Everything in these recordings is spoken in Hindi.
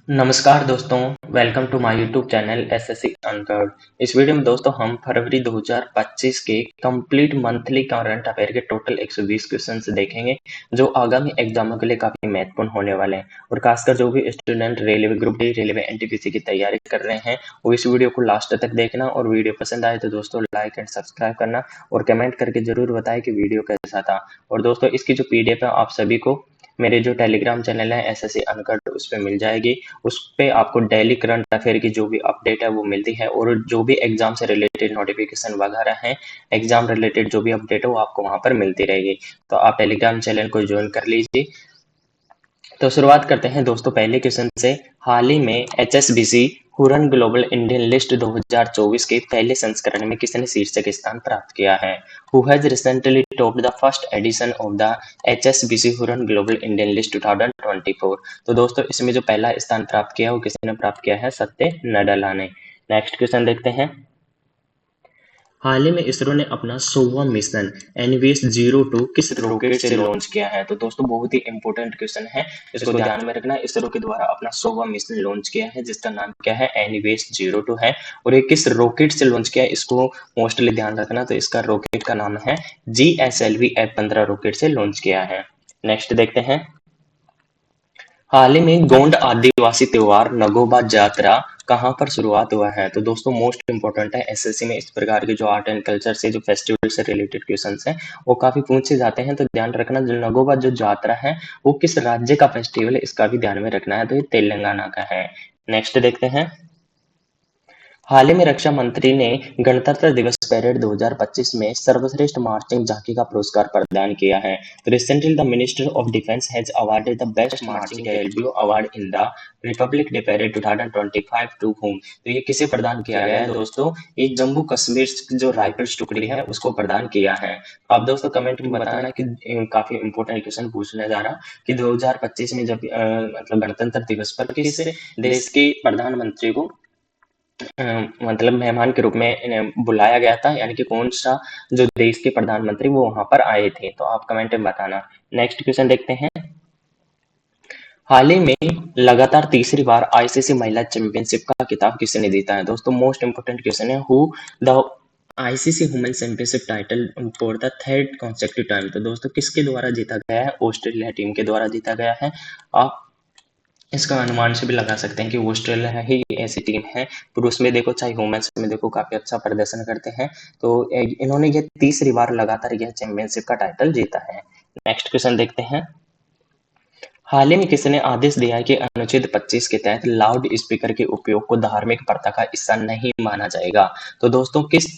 नमस्कार दोस्तों, welcome to my YouTube channel SSC uncured. इस वीडियो में दोस्तों हम फरवरी 2025 के कंप्लीट मंथली करंट अफेयर के टोटल 120 क्वेश्चंस देखेंगे जो आगामी एग्जामों के लिए काफी महत्वपूर्ण होने वाले हैं। और खासकर जो भी student railway group D, railway NTPC की तैयारी कर रहे हैं वो इस वीडियो को लास्ट तक देखना। और वीडियो पसंद आए तो दोस्तों लाइक एंड सब्सक्राइब करना और कमेंट करके जरूर बताएं कि वीडियो कैसा था। और दोस्तों इसकी जो पीडीएफ है आप सभी को मेरे जो टेलीग्राम चैनल है एसएससी अनकर्ड उस पर मिल जाएगी। उस पे आपको डेली करंट अफेयर की जो भी अपडेट है वो मिलती है और जो भी एग्जाम से रिलेटेड नोटिफिकेशन वगैरह है, एग्जाम रिलेटेड जो भी अपडेट है वो आपको वहां पर मिलती रहेगी। तो आप टेलीग्राम चैनल को ज्वाइन कर लीजिए। तो शुरुआत करते हैं दोस्तों पहले क्वेश्चन से। हाल ही में HSBC Huron global Indian list 2024 के पहले संस्करण में किसने शीर्षक स्थान प्राप्त किया है? Who has recently topped the first edition of the HSBC Huron global Indian list 2024? तो दोस्तों इसमें जो पहला स्थान प्राप्त किया वो किसने प्राप्त किया है? सत्य नडेला ने। नेक्स्ट क्वेश्चन देखते हैं। हाल ही में इसरो ने अपना 100वां मिशन एनवीएस-02 किस रॉकेट से लॉन्च किया है? तो दोस्तों बहुत ही इंपॉर्टेंट क्वेश्चन है, इसको ध्यान में रखना। इसरो के द्वारा अपना 100वां मिशन लॉन्च किया है जिसका नाम क्या है? एनवीएस-02 है। और ये किस रॉकेट से लॉन्च किया है इसको मोस्टली ध्यान रखना। तो इसका रॉकेट का नाम है जीएसएलवी F-15 रॉकेट से लॉन्च किया है। नेक्स्ट देखते हैं। हाल ही में गोंड आदिवासी त्योहार नगोबा जात्रा कहाँ पर शुरुआत हुआ है? तो दोस्तों मोस्ट इंपॉर्टेंट है, एसएससी में इस प्रकार के जो आर्ट एंड कल्चर से जो फेस्टिवल से रिलेटेड क्वेश्चंस हैं वो काफी पूछे जाते हैं। तो ध्यान रखना जो नगोबा जो जात्रा है वो किस राज्य का फेस्टिवल है इसका भी ध्यान में रखना है। तो ये तेलंगाना का है। नेक्स्ट देखते हैं। हाल ही में रक्षा मंत्री ने गणतंत्र दिवस परेड 2025 में सर्वश्रेष्ठ मार्चिंग झांकी का पुरस्कार प्रदान किया है। Recently the minister of defence has awarded the best marching debut award in the Republic Day parade 2025 to whom? तो ये किसे प्रदान किया गया है दोस्तों? ये जम्मू कश्मीर की जो राइफल्स टुकड़ी है उसको प्रदान किया है। आप दोस्तों कमेंट में बताना कि काफी इंपॉर्टेंट क्वेश्चन पूछने जा रहा कि 2025 में जब मतलब गणतंत्र दिवस पर किस देश के प्रधानमंत्री को मतलब मेहमान के रूप में बुलाया गया था, यानी कि कौन सा जो देश के प्रधानमंत्री वो वहां पर आए थे? तो आप कमेंट में बताना। नेक्स्ट क्वेश्चन देखते हैं। हाल ही में लगातार तीसरी बार आईसीसी महिला चैंपियनशिप का खिताब किसने जीता है? दोस्तों मोस्ट इंपोर्टेंट क्वेश्चन है, who the ICC women championship title for the third consecutive time? तो दोस्तों किसके द्वारा जीता गया है? ऑस्ट्रेलिया टीम के द्वारा जीता गया है। आप इसका अनुमान से भी लगा सकते हैं कि ऑस्ट्रेलिया ही ऐसी टीम है, पुरुष में देखो चाहे वुमेन्स में देखो काफी अच्छा प्रदर्शन करते हैं। तो इन्होंने ये तीसरी बार लगातार यह चैंपियनशिप का टाइटल जीता है। नेक्स्ट क्वेश्चन देखते हैं। हाल ही में किसने आदेश दिया है कि अनुच्छेद 25 के तहत लाउड स्पीकर के उपयोग को धार्मिक प्रथा का हिस्सा नहीं माना जाएगा? तो दोस्तों किस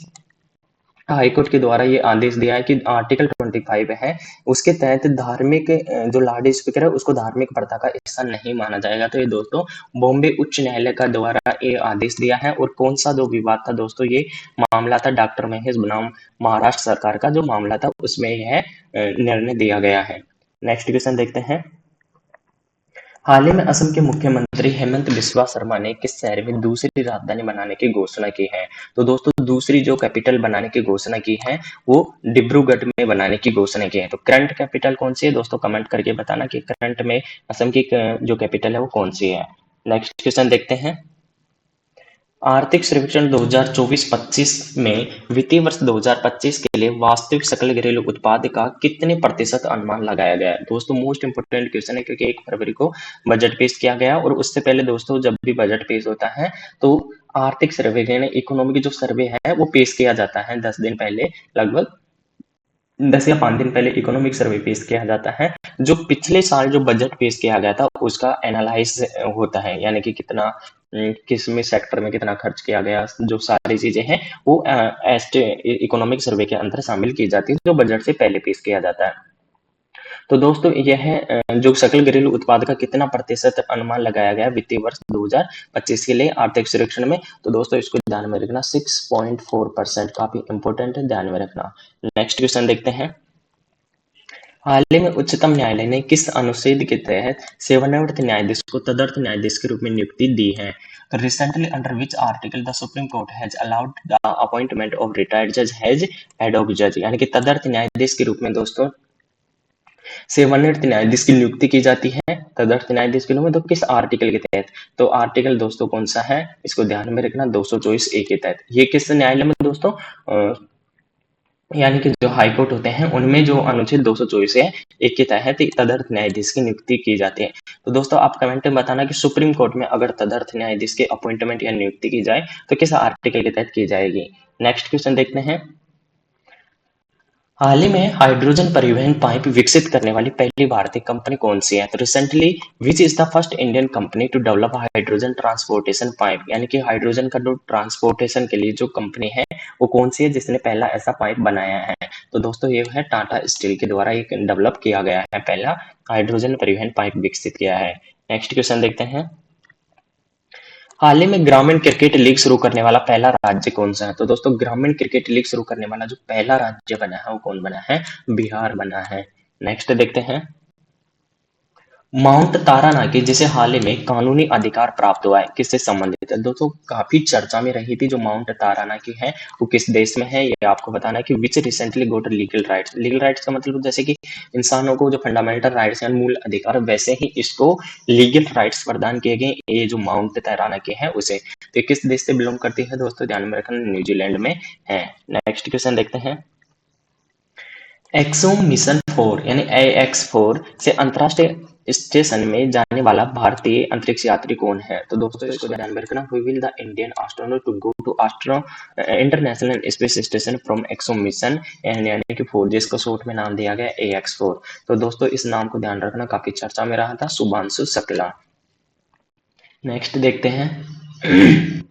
हाईकोर्ट के द्वारा ये आदेश दिया है कि आर्टिकल 25 है उसके तहत धार्मिक जो लाउड स्पीकर है उसको धार्मिक प्रथा का हिस्सा नहीं माना जाएगा। तो ये दोस्तों बॉम्बे उच्च न्यायालय का द्वारा ये आदेश दिया है। और कौन सा जो विवाद था दोस्तों, ये मामला था डॉक्टर महेश बनाम महाराष्ट्र सरकार का जो मामला था उसमें यह निर्णय दिया गया है। नेक्स्ट क्वेश्चन देखते हैं। हाल ही में असम के मुख्यमंत्री हेमंत बिस्वा शर्मा ने किस शहर में दूसरी राजधानी बनाने की घोषणा की है? तो दोस्तों दूसरी जो कैपिटल बनाने की घोषणा की है वो डिब्रूगढ़ में बनाने की घोषणा की है। तो करंट कैपिटल कौन सी है दोस्तों, कमेंट करके बताना कि करंट में असम की जो कैपिटल है वो कौन सी है। नेक्स्ट क्वेश्चन देखते हैं। आर्थिक सर्वेक्षण 2024-25 में वित्तीय वर्ष 2025 के लिए वास्तविक सकल घरेलू उत्पाद का कितने प्रतिशत अनुमान लगाया गया है? दोस्तों मोस्ट इंपोर्टेंट क्वेश्चन है क्योंकि 1 फरवरी को बजट पेश किया गया और उससे पहले दोस्तों जब भी बजट पेश होता है तो आर्थिक सर्वेक्षण इकोनॉमिक जो सर्वे है वो पेश किया जाता है 10 दिन पहले, लगभग 10 या 5 दिन पहले इकोनॉमिक सर्वे पेश किया जाता है। जो पिछले साल जो बजट पेश किया गया था उसका एनालाइज होता है, यानी कि कितना किस में सेक्टर में कितना खर्च किया गया, जो सारी चीजें हैं वो इकोनॉमिक सर्वे के अंदर शामिल की जाती है जो बजट से पहले पेश किया जाता है। तो दोस्तों यह जो सकल घरेलू उत्पाद का कितना प्रतिशत अनुमान लगाया गया वित्तीय वर्ष 2025 के लिए आर्थिक सर्वेक्षण में? तो दोस्तों इसको ध्यान में रखना 6.4%, काफी इंपोर्टेंट है, ध्यान में रखना। नेक्स्ट क्वेश्चन देखते हैं। हाल ही में उच्चतम न्यायालय ने किस अनुच्छेद के तहत सेवानिवृत्त न्यायाधीश को तदर्थ न्यायाधीश के रूप में नियुक्ति दी है? Recently under which article the supreme court has allowed the appointment of retired जज हैज एड ऑफ जज, यानी कि तदर्थ न्यायाधीश के रूप में दोस्तों सेवानिवृत्त न्यायाधीश की नियुक्ति की जाती है तदर्थ न्यायाधीश के रूप में, तो किस आर्टिकल के तहत? तो आर्टिकल दोस्तों कौन सा है, इसको ध्यान में रखना, 224 ए के तहत। ये किस न्यायालय में दोस्तों? यानी कि जो हाई कोर्ट होते हैं उनमें जो अनुच्छेद 224 है एक के तहत तदर्थ न्यायाधीश की नियुक्ति की जाती है। तो दोस्तों आप कमेंट में बताना कि सुप्रीम कोर्ट में अगर तदर्थ न्यायाधीश के अपॉइंटमेंट या नियुक्ति की जाए तो किस आर्टिकल के तहत की जाएगी। नेक्स्ट क्वेश्चन देखते हैं। हाल ही में हाइड्रोजन परिवहन पाइप विकसित करने वाली पहली भारतीय कंपनी कौन सी है? तो recently which is the first Indian company to develop hydrogen transportation pipe, यानी कि हाइड्रोजन का जो ट्रांसपोर्टेशन के लिए जो कंपनी है वो कौन सी है जिसने पहला ऐसा पाइप बनाया है? तो दोस्तों ये है टाटा स्टील के द्वारा एक डेवलप किया गया है, पहला हाइड्रोजन परिवहन पाइप विकसित किया है। नेक्स्ट क्वेश्चन देखते हैं। हाल ही में ग्रामीण क्रिकेट लीग शुरू करने वाला पहला राज्य कौन सा है? तो दोस्तों ग्रामीण क्रिकेट लीग शुरू करने वाला जो पहला राज्य बना है वो कौन बना है? बिहार बना है। नेक्स्ट देखते हैं। माउंट तारानाकी जिसे हाल ही में कानूनी अधिकार प्राप्त हुआ है किससे संबंधित है? दोस्तों काफी चर्चा में रही थी जो माउंट तारानाकी है वो किस देश में है, ये आपको बताना है कि विच रिसेंटली गोट लीगल राइट्स। लीगल राइट्स का मतलब जैसे कि इंसानों को जो फंडामेंटल राइट्स हैं, मूल अधिकार, वैसे ही इसको लीगल राइट्स प्रदान किए गए ये जो माउंट तारानाकी है उसे। तो किस देश से बिलोंग करती है दोस्तों? ध्यान में रखना, न्यूजीलैंड में है। नेक्स्ट क्वेश्चन देखते हैं। एक्सोम मिशन 4 यानी AX4 से अंतरराष्ट्रीय स्टेशन में जाने वाला भारतीय अंतरिक्ष यात्री कौन है? तो दोस्तों इसको ध्यान में रखना, who will the Indian astronaut to go to international space station from exome mission, यानी कि 4 जिसको शॉर्ट में नाम दिया गया AX4। तो दोस्तों इस नाम को ध्यान रखना, काफी चर्चा में रहा था, शुभांशु शुक्ला। नेक्स्ट देखते हैं।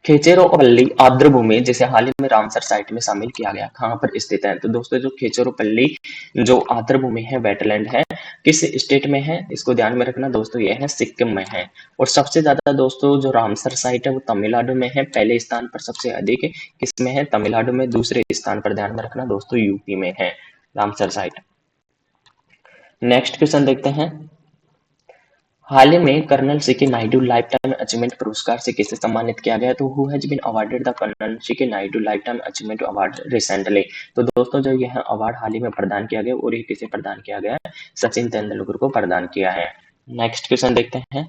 खेचेरोपल्ली आर्द्रभूमि जिसे हाल ही में रामसर साइट में शामिल किया गया कहाँ पर स्थित है? तो दोस्तों जो खेचेरोपल्ली जो आर्द्रभूमि है, वेटलैंड है, किस स्टेट में है? इसको ध्यान में रखना दोस्तों, ये है सिक्किम में है। और सबसे ज्यादा दोस्तों जो रामसर साइट है वो तमिलनाडु में है, पहले स्थान पर सबसे अधिक किसमें है? तमिलनाडु में। दूसरे स्थान पर ध्यान में रखना दोस्तों यूपी में है रामसर साइट। नेक्स्ट क्वेश्चन देखते हैं। हाल ही में Colonel CK Naidu lifetime achievement पुरस्कार से किसे सम्मानित किया गया? तो who has been awarded the Colonel CK Naidu lifetime achievement award recently? तो दोस्तों जो यह अवार्ड हाल ही में प्रदान किया गया और ये किसे प्रदान किया गया है? सचिन तेंदुलकर को प्रदान किया है। नेक्स्ट क्वेश्चन देखते हैं।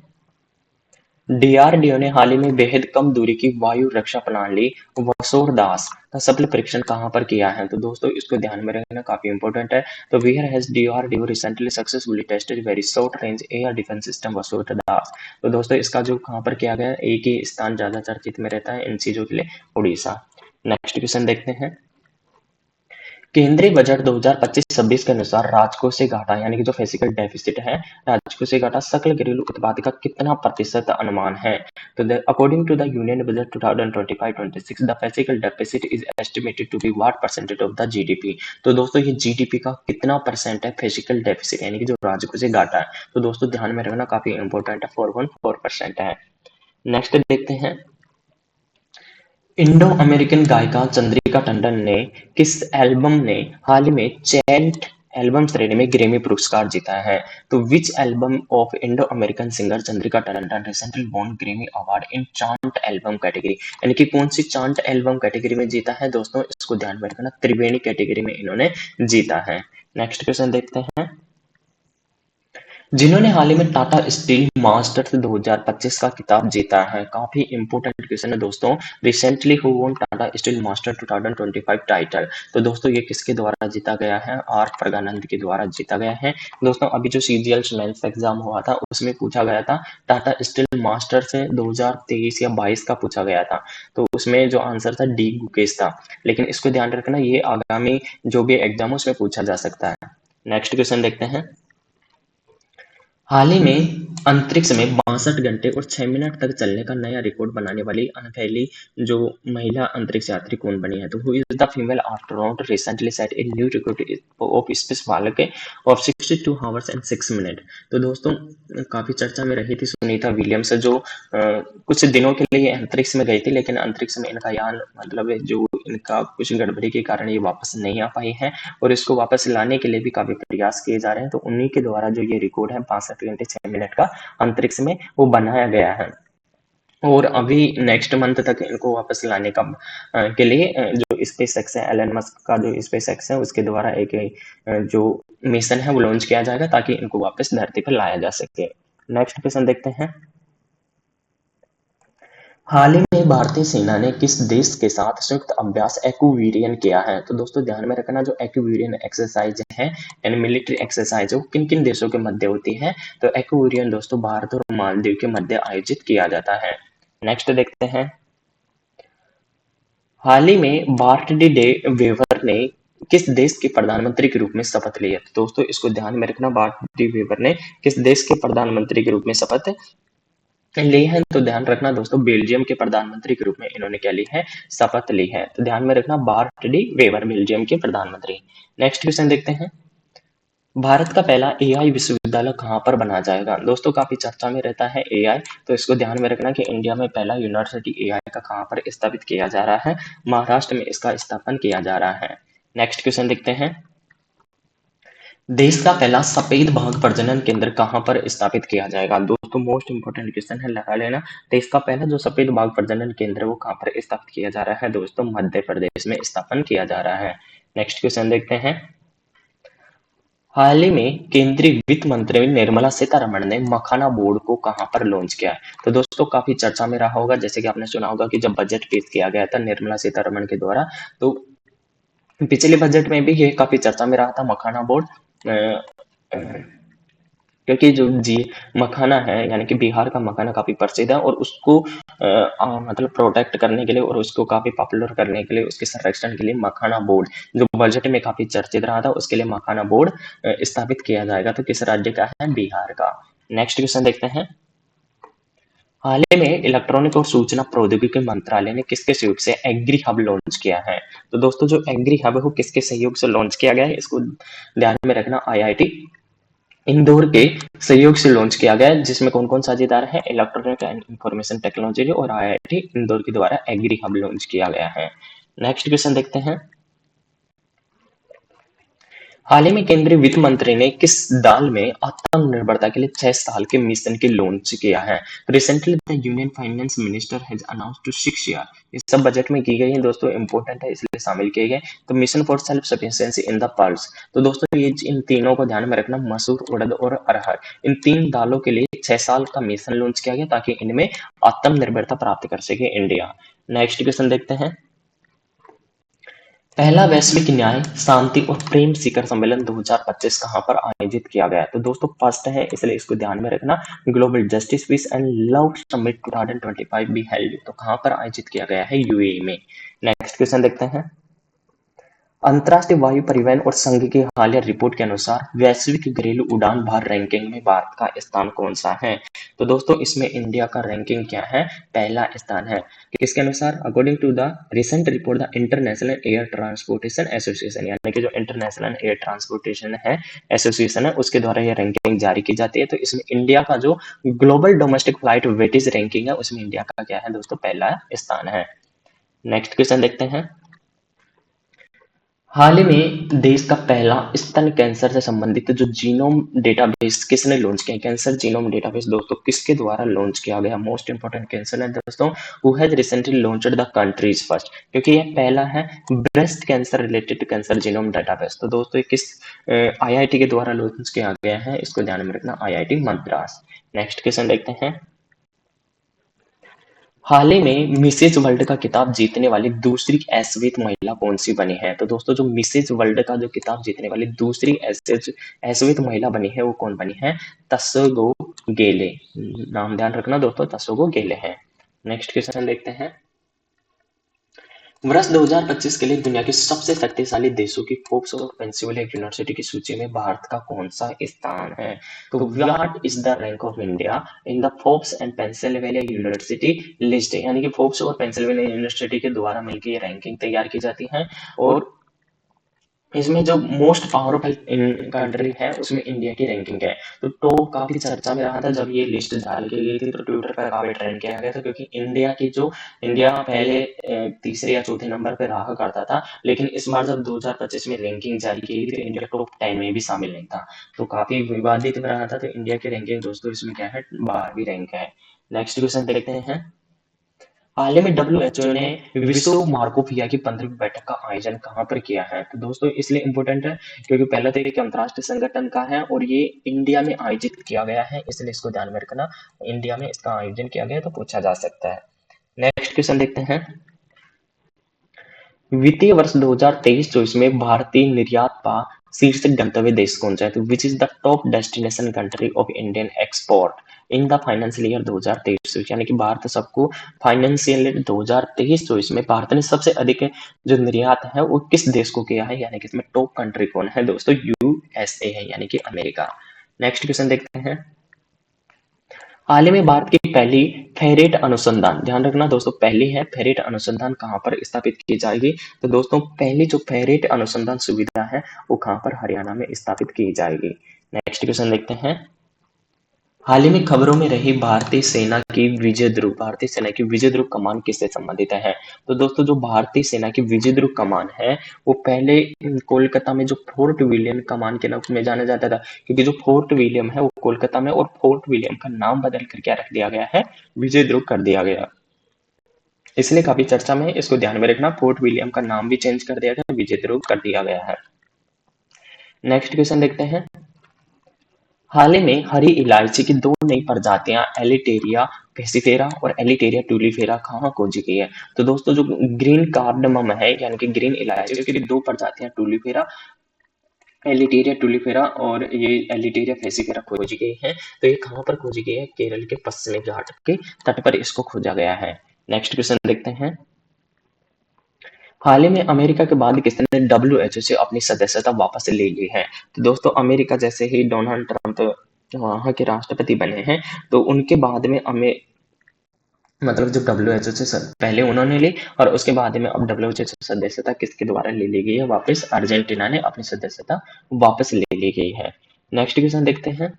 डीआरडीओ ने हाल ही में बेहद कम दूरी की वायु रक्षा प्रणाली वसोरदास का सफल परीक्षण कहाँ पर किया है? तो दोस्तों इसको ध्यान में रखना, काफी इंपॉर्टेंट है। तो where has DRDO recently successfully tested very short range air defence system VSHORADS? तो दोस्तों इसका जो कहाँ पर किया गया, एक ही स्थान ज्यादा चर्चित में रहता है इन चीजों के लिए, उड़ीसा। नेक्स्ट क्वेश्चन देखते हैं। केंद्रीय बजट 2025-26 के अनुसार राजकोषीय घाटा यानी कि जो फिजिकल डेफिसिट है, राजकोषीय घाटा सकल घरेलू उत्पाद का कितना प्रतिशत अनुमान है? तो according to the union budget 2025-26 the fiscal deficit is estimated to be what percentage of the GDP? तो दोस्तों ये जीडीपी का कितना परसेंट है फिजिकल डेफिसिट यानी कि जो राजकोषीय घाटा है? तो दोस्तों ध्यान में रखना, काफी इंपॉर्टेंट है, 4.4% है। नेक्स्ट देखते हैं। इंडो अमेरिकन गायिका चंद्रिका टंडन ने किस एल्बम ने हाल ही में चैंट एल्बम श्रेणी में ग्रैमी पुरस्कार जीता है? तो which album of Indo American singer Chandrika Tandon recently won Grammy award in chant album category? यानी कि कौन सी चांट एल्बम कैटेगरी में जीता है दोस्तों? इसको ध्यान में रखना, त्रिवेणी कैटेगरी में इन्होंने जीता है। नेक्स्ट क्वेश्चन देखते हैं। जिन्होंने हाल ही में टाटा स्टील मास्टर्स 2025 का खिताब जीता है, काफी इंपोर्टेंट क्वेश्चन है दोस्तों। Recently who won Tata steel master 2025 title? तो दोस्तों ये किसके द्वारा जीता गया है? आर प्रगानंद के द्वारा जीता गया है। दोस्तों अभी जो सीजीएल मेंस एग्जाम हुआ था उसमें पूछा गया था टाटा स्टील मास्टर से 2023 या 22 का पूछा गया था, तो उसमें जो आंसर था डी गुकेश था। लेकिन इसको ध्यान रखना, ये आगामी जो भी एग्जाम है उसमें पूछा जा सकता है। नेक्स्ट क्वेश्चन देखते हैं। हाल ही में अंतरिक्ष में 62 घंटे और 6 मिनट तक चलने का नया रिकॉर्ड बनाने वाली पहली जो महिला अंतरिक्ष यात्री कौन बनी है? तो who is the female astronaut recently set a new record of space walk of 62 hours and 6 minute? तो दोस्तों काफी चर्चा में रही थी सुनीता विलियम्स जो कुछ दिनों के लिए अंतरिक्ष में गई थी, लेकिन अंतरिक्ष में इनका यान मतलब जो इनका कुछ गड़बड़ी के कारण ये वापस नहीं आ पाई है और इसको वापस लाने के लिए भी काफी प्रयास किए जा रहे हैं। तो उन्हीं के द्वारा जो ये रिकॉर्ड है 62 घंटे 6 मिनट का अंतरिक्ष में वो बनाया गया है। और अभी नेक्स्ट मंथ तक इनको वापस लाने का के लिए जो स्पेस एक्स है, एलन मस्क का जो स्पेस एक्स है उसके द्वारा एक जो मिशन है वो लॉन्च किया जाएगा ताकि इनको वापस धरती पर लाया जा सके। नेक्स्ट क्वेश्चन देखते हैं। हाल ही में भारतीय सेना ने किस देश के साथ संयुक्त अभ्यास एक्विरियन किया है? तो दोस्तों ध्यान में रखना, जो एक्विरियन एक्सरसाइज है यानी मिलिट्री एक्सरसाइज, वो किन किन देशों के मध्य होती है? तो एक्विरियन दोस्तों भारत और मालदीव के मध्य आयोजित किया जाता है। नेक्स्ट देखते हैं। हाल ही में बार्ट डी वेवर ने किस देश के प्रधानमंत्री के रूप में शपथ ली है? तो दोस्तों इसको ध्यान में रखना, बार्ट डी वेवर ने किस देश के प्रधानमंत्री के रूप में शपथ ली है? तो ध्यान रखना दोस्तों, बेल्जियम के प्रधानमंत्री के रूप में इन्होंने क्या ली है? शपथ ली है। तो ध्यान में रखना, बार्ट डी वेवर बेल्जियम के प्रधानमंत्री। नेक्स्ट क्वेश्चन देखते हैं। भारत का पहला एआई विश्वविद्यालय कहाँ पर बना जाएगा? दोस्तों काफी चर्चा में रहता है एआई, तो इसको ध्यान में रखना कि इंडिया में पहला यूनिवर्सिटी एआई का कहाँ पर स्थापित किया जा रहा है? महाराष्ट्र में इसका स्थापन किया जा रहा है। नेक्स्ट क्वेश्चन देखते हैं। देश का पहला सफेद बाघ प्रजनन केंद्र कहाँ पर स्थापित किया जाएगा? दोस्तों मोस्ट इंपोर्टेंट क्वेश्चन है, लगा लेना। देश का पहला जो सफेद बाघ प्रजनन केंद्र है वो कहाँ पर स्थापित किया जा रहा है? दोस्तों मध्य प्रदेश में स्थापन किया जा रहा है। नेक्स्ट क्वेश्चन देखते हैं। हाल ही में केंद्रीय वित्त मंत्री निर्मला सीतारमण ने मखाना बोर्ड को कहां पर लॉन्च किया है? तो दोस्तों काफी चर्चा में रहा होगा, जैसे कि आपने सुना होगा कि जब बजट पेश किया गया था निर्मला सीतारमण के द्वारा, तो पिछले बजट में भी ये काफी चर्चा में रहा था मखाना बोर्ड, क्योंकि जो जी मखाना है यानी कि बिहार का मखाना काफी प्रसिद्ध है और उसको मतलब प्रोटेक्ट करने के लिए और उसको काफी पॉपुलर करने के लिए, उसके संरक्षण के लिए मखाना बोर्ड जो बजट में काफी चर्चित रहा था, उसके लिए मखाना बोर्ड स्थापित किया जाएगा। तो किस राज्य का है? बिहार का। नेक्स्ट क्वेश्चन देखते हैं। हाल ही में इलेक्ट्रॉनिक और सूचना प्रौद्योगिकी मंत्रालय ने किसके सहयोग से एग्री हब लॉन्च किया है? तो दोस्तों जो एग्री हब है वो किसके सहयोग से लॉन्च किया गया है? इसको ध्यान में रखना, आईआईटी इंदौर के सहयोग से लॉन्च किया गया है, जिसमें कौन कौन साझेदार है? इलेक्ट्रॉनिक एंड इंफॉर्मेशन टेक्नोलॉजी और आईआईटी इंदौर के द्वारा एग्री हब लॉन्च किया गया है। नेक्स्ट क्वेश्चन देखते हैं। हाल ही में केंद्रीय वित्त मंत्री ने किस दाल में आत्मनिर्भरता के लिए 6 साल के मिशन की लॉन्च किया है? Recently the union finance minister has announced to 6 year. ये सब बजट में की गई है दोस्तों, इंपॉर्टेंट है इसलिए शामिल किए गए। तो mission for self sufficiency in the pulse. तो दोस्तों ये इन तीनों को ध्यान में रखना, मसूर, उड़द और अरहर, इन 3 दालों के लिए 6 साल का मिशन लॉन्च किया गया ताकि इनमें आत्मनिर्भरता प्राप्त कर सके इंडिया। नेक्स्ट क्वेश्चन देखते हैं। पहला वैश्विक न्याय, शांति और प्रेम शिखर सम्मेलन 2025 कहाँ पर आयोजित किया गया? तो दोस्तों फर्स्ट है इसलिए इसको ध्यान में रखना, global justice peace and love summit 2025 भी हेल्ड। तो कहाँ पर आयोजित किया गया है? यूएई में। नेक्स्ट क्वेश्चन देखते हैं। अंतर्राष्ट्रीय वायु परिवहन और संघ की हालिया रिपोर्ट के अनुसार वैश्विक घरेलू उड़ान भार रैंकिंग में भारत का स्थान कौन सा है? तो दोस्तों इसमें इंडिया का रैंकिंग क्या है? पहला स्थान है। किसके अनुसार? According to the recent report the international air transportation association, यानी कि जो इंटरनेशनल एयर ट्रांसपोर्टेशन है एसोसिएशन है उसके द्वारा यह रैंकिंग जारी की जाती है। तो इसमें इंडिया का जो global domestic flight weightage ranking है उसमें इंडिया का क्या है दोस्तों? पहला स्थान है। नेक्स्ट क्वेश्चन देखते हैं। हाल ही में देश का पहला स्तन कैंसर से संबंधित जो जीनोम डेटाबेस किसने लॉन्च किया? कैंसर जीनोम डेटाबेस दोस्तों किसके द्वारा लॉन्च किया गया? मोस्ट इंपोर्टेंट कैंसर है दोस्तों, who has recently launched the countries first, क्योंकि यह पहला है breast cancer related cancer genome database. तो दोस्तों ये किस आईआईटी के द्वारा लॉन्च किया गया है? इसको ध्यान में रखना, आईआईटी मद्रास। नेक्स्ट क्वेश्चन देखते हैं। हाल ही में मिसेज वर्ल्ड का खिताब जीतने वाली दूसरी एथलीट महिला कौन सी बनी है? तो दोस्तों जो मिसेज वर्ल्ड का जो खिताब जीतने वाली दूसरी एथलीट महिला बनी है वो कौन बनी है? तसोगो गेले। नाम ध्यान रखना दोस्तों, तसोगो गेले है। नेक्स्ट क्वेश्चन देखते हैं। वर्ष 2025 के लिए दुनिया के सबसे शक्तिशाली देशों की फोर्ब्स और पेंसिल्वेनिया यूनिवर्सिटी की सूची में भारत का कौन सा स्थान है? तो what is the rank of India in the Forbes and Pennsylvania university list, यानी कि फोर्ब्स और पेंसिल्वेनिया यूनिवर्सिटी के द्वारा मिलकर ये रैंकिंग तैयार की जाती है और इसमें जो मोस्ट पावरफुल कंट्री है उसमें इंडिया की रैंकिंग है। तो टॉप काफी चर्चा में रहा था जब ये लिस्ट जारी की गई थी, तो ट्विटर पर काफी ट्रेंड किया गया था, क्योंकि इंडिया पहले तीसरे या चौथे नंबर पे रहा करता था, लेकिन इस बार जब 2025 में रैंकिंग जारी की गई थी तो इंडिया टॉप 10 में भी शामिल नहीं था, तो काफी विवादित में रहा था। तो इंडिया की रैंकिंग दोस्तों इसमें क्या है? 12वीं रैंक है। नेक्स्ट क्वेश्चन देखते हैं। हाल ही में डब्ल्यूएचओ ने विश्व मार्कोपिया की 15वीं बैठक का आयोजन कहाँ पर किया है? तो दोस्तों इसलिए इम्पोर्टेंट है क्योंकि पहला तो एक अंतर्राष्ट्रीय संगठन का है और ये इंडिया में आयोजित किया गया है, इसलिए इसको ध्यान में रखना। इंडिया में इसका आयोजन किया गया है तो पूछा जा सकता है। नेक्स्ट क्वेश्चन देखते हैं। वित्तीय वर्ष 2023-24 में भारतीय निर्यात का शीर्षक गंतव्य देश कौन सा है? तो which is the top destination country of Indian export in the financial year 2023-24, यानी कि भारत सबको फाइनेंशियल ईयर 2023-24 में भारत ने सबसे अधिक जो निर्यात है वो किस देश को किया है, यानी कि इसमें टॉप कंट्री कौन है? दोस्तों यूएसए है, यानी कि अमेरिका। नेक्स्ट क्वेश्चन देखते हैं। हाल ही में भारत की पहली फेरेट अनुसंधान, ध्यान रखना दोस्तों पहली है फेरेट अनुसंधान कहाँ पर स्थापित की जाएगी? तो दोस्तों पहली जो फेरेट अनुसंधान सुविधा है वो कहाँ पर? हरियाणा में स्थापित की जाएगी। नेक्स्ट क्वेश्चन देखते हैं। हाल ही में खबरों में रही भारतीय सेना की विजय ध्रुव कमान किससे संबंधित है? तो दोस्तों जो भारतीय सेना की विजय ध्रुव कमान है वो पहले कोलकाता में जो फोर्ट विलियम कमान के नाम में जाना जाता था, क्योंकि जो फोर्ट विलियम है वो कोलकाता में, और फोर्ट विलियम का नाम बदल कर क्या रख दिया गया है? विजय ध्रुव कर दिया गया, इसलिए काफी चर्चा में है, इसको ध्यान में रखना। फोर्ट विलियम का नाम भी चेंज कर दिया गया, विजय ध्रुव कर दिया गया है। नेक्स्ट क्वेश्चन देखते हैं। हाल ही में हरी इलायची की दो नई प्रजातियां एलिटेरिया पेसिफेरा और एलिटेरिया टूलिफेरा कहाँ खोजी गई है? तो दोस्तों जो ग्रीन कार्डमम है, यानी कि ग्रीन इलायची की दो प्रजातियां टूलिफेरा एलिटेरिया टूलिफेरा और ये एलिटेरिया पेसिफेरा खोजी गई है। तो ये कहाँ पर खोजी गई है? केरल के पश्चिमी घाट के तट पर इसको खोजा गया है। नेक्स्ट क्वेश्चन देखते हैं। हाल ही में अमेरिका के बाद किसने डब्ल्यूएचओ से अपनी सदस्यता वापस ले ली है? तो दोस्तों अमेरिका जैसे ही डोनाल्ड ट्रंप वहां के राष्ट्रपति बने हैं तो उनके बाद में मतलब जो डब्ल्यूएचओ से पहले उन्होंने ली और उसके बाद में अब डब्ल्यूएचओ से सदस्यता किसके द्वारा ले ली गई है वापस? अर्जेंटीना ने अपनी सदस्यता वापस ले ली गई है। नेक्स्ट क्वेश्चन देखते हैं।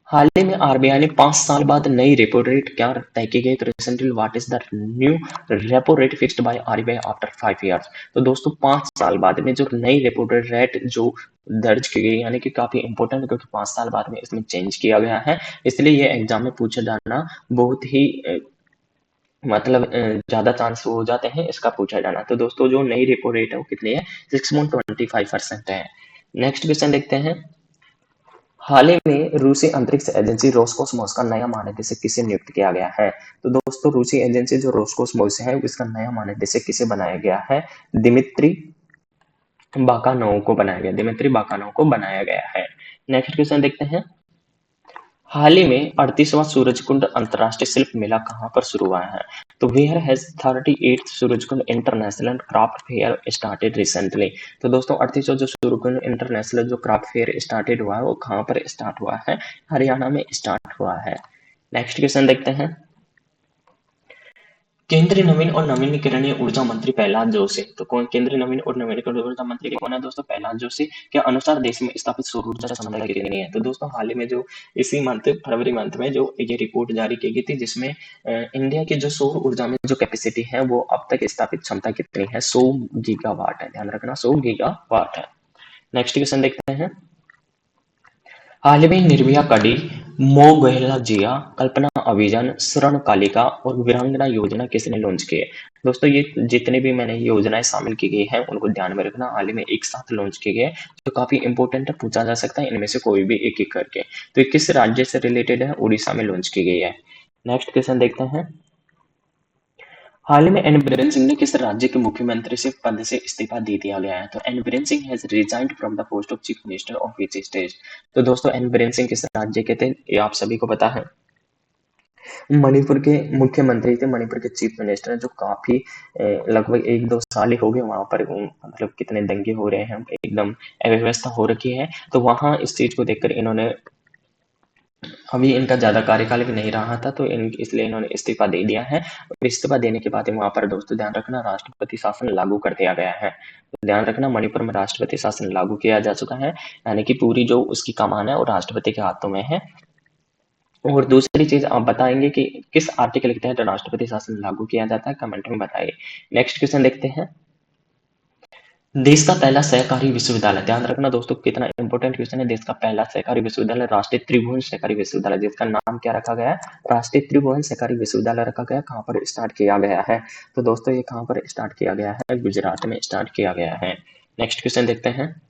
हाल ही में आरबीआई ने 5 साल बाद नई रेपो रेट क्या तय की गई? तो recently what is the new repo rate fixed by RBI after 5 years? तो दोस्तों 5 साल बाद में जो नई रेपो रेट जो दर्ज की गई, यानी कि काफी इंपॉर्टेंट, क्योंकि 5 साल बाद में इसमें चेंज किया गया है, इसलिए ये एग्जाम में पूछा जाना बहुत ही मतलब ज्यादा चांस हो जाते हैं इसका पूछा जाना। तो दोस्तों जो नई रेपो रेट है वो कितनी है? 6.25% है। नेक्स्ट क्वेश्चन देखते हैं। हाल ही में रूसी अंतरिक्ष एजेंसी रोसकोसमोस का नया महानिदेशक किसे नियुक्त किया गया है? तो दोस्तों रूसी एजेंसी जो रोसकोसमोस है इसका नया महानिदेशक किसे बनाया गया है? दिमित्री बाकानोव को बनाया गया है। नेक्स्ट क्वेश्चन देखते हैं। हाल ही में 38वां सूरजकुंड अंतरराष्ट्रीय शिल्प मेला कहाँ पर शुरू हुआ है? तो where has 38th Surajkund international craft fair started recently? तो दोस्तों 38वां जो सूरजकुंड इंटरनेशनल जो क्राफ्ट फेयर स्टार्टेड हुआ है वो कहाँ पर स्टार्ट हुआ है? हरियाणा में स्टार्ट हुआ है। नेक्स्ट क्वेश्चन देखते हैं। केंद्रीय नवीन और नवीनीकरणीय ऊर्जा मंत्री प्रहलाद जोशी, तो कौन केंद्रीय नवीन और नवीनीकरणीय ऊर्जा मंत्री कौन है दोस्तों? प्रहलाद जोशी के अनुसार देश में स्थापित सौर ऊर्जा क्षमता कितनी है? तो दोस्तों हाल ही में जो इसी मंथ फरवरी मंथ में जो ये रिपोर्ट जारी की गई थी जिसमें इंडिया की जो सौर ऊर्जा में जो कैपेसिटी है वो अब तक स्थापित क्षमता कितनी है? 100 गीगावाट है, ध्यान रखना 100 गीगावाट है। नेक्स्ट क्वेश्चन देखते हैं। हाल ही में निर्भया कड़ी, मोगहेला जिया, कल्पना अभियान, शरण कालिका और वीरांगना योजना किसने लॉन्च की है? दोस्तों ये जितने भी मैंने योजनाएं शामिल की गई है उनको ध्यान में रखना, हाल ही में एक साथ लॉन्च की गई है, तो काफी इंपॉर्टेंट है, पूछा जा सकता है इनमें से कोई भी एक एक करके। तो ये किस राज्य से रिलेटेड है? उड़ीसा में लॉन्च की गई है। नेक्स्ट क्वेश्चन देखते हैं। हाल ही में एन बीरेन सिंह ने किस राज्य के मुख्यमंत्री से पद से इस्तीफा दे दिया गया है? तो N Biren Singh has resigned from the post of chief minister of which state? तो दोस्तों एन बीरेन सिंह किस राज्य के थे? ये आप सभी को पता है, मणिपुर के मुख्यमंत्री थे, मणिपुर के चीफ मिनिस्टर, जो काफी लगभग 1-2 साल ही हो गए वहां पर, मतलब कितने दंगे हो रहे हैं, एकदम अव्यवस्था हो रखी है, तो वहां इस चीज को देखकर इन्होंने, अभी इनका ज्यादा कार्यकाल भी नहीं रहा था तो इसलिए इन्होंने इस्तीफा दे दिया है, और इस्तीफा देने के बाद वहां पर दोस्तों ध्यान रखना राष्ट्रपति शासन लागू कर दिया गया है। तो ध्यान रखना मणिपुर में राष्ट्रपति शासन लागू किया जा चुका है, यानी कि पूरी जो उसकी कमान है वो राष्ट्रपति के हाथों में है। और दूसरी चीज आप बताएंगे कि किस आर्टिकल के तहत राष्ट्रपति शासन लागू किया जाता है, कमेंट में बताइए। नेक्स्ट क्वेश्चन देखते हैं। देश का पहला सहकारी विश्वविद्यालय, ध्यान रखना दोस्तों कितना इंपॉर्टेंट क्वेश्चन है। देश का पहला सहकारी विश्वविद्यालय राष्ट्रीय त्रिभुवन सहकारी विश्वविद्यालय, जिसका नाम क्या रखा गया है, राष्ट्रीय त्रिभुवन सहकारी विश्वविद्यालय रखा गया। कहाँ पर स्टार्ट किया गया है, तो दोस्तों ये कहाँ पर स्टार्ट किया गया है, गुजरात में स्टार्ट किया गया है। नेक्स्ट क्वेश्चन देखते हैं,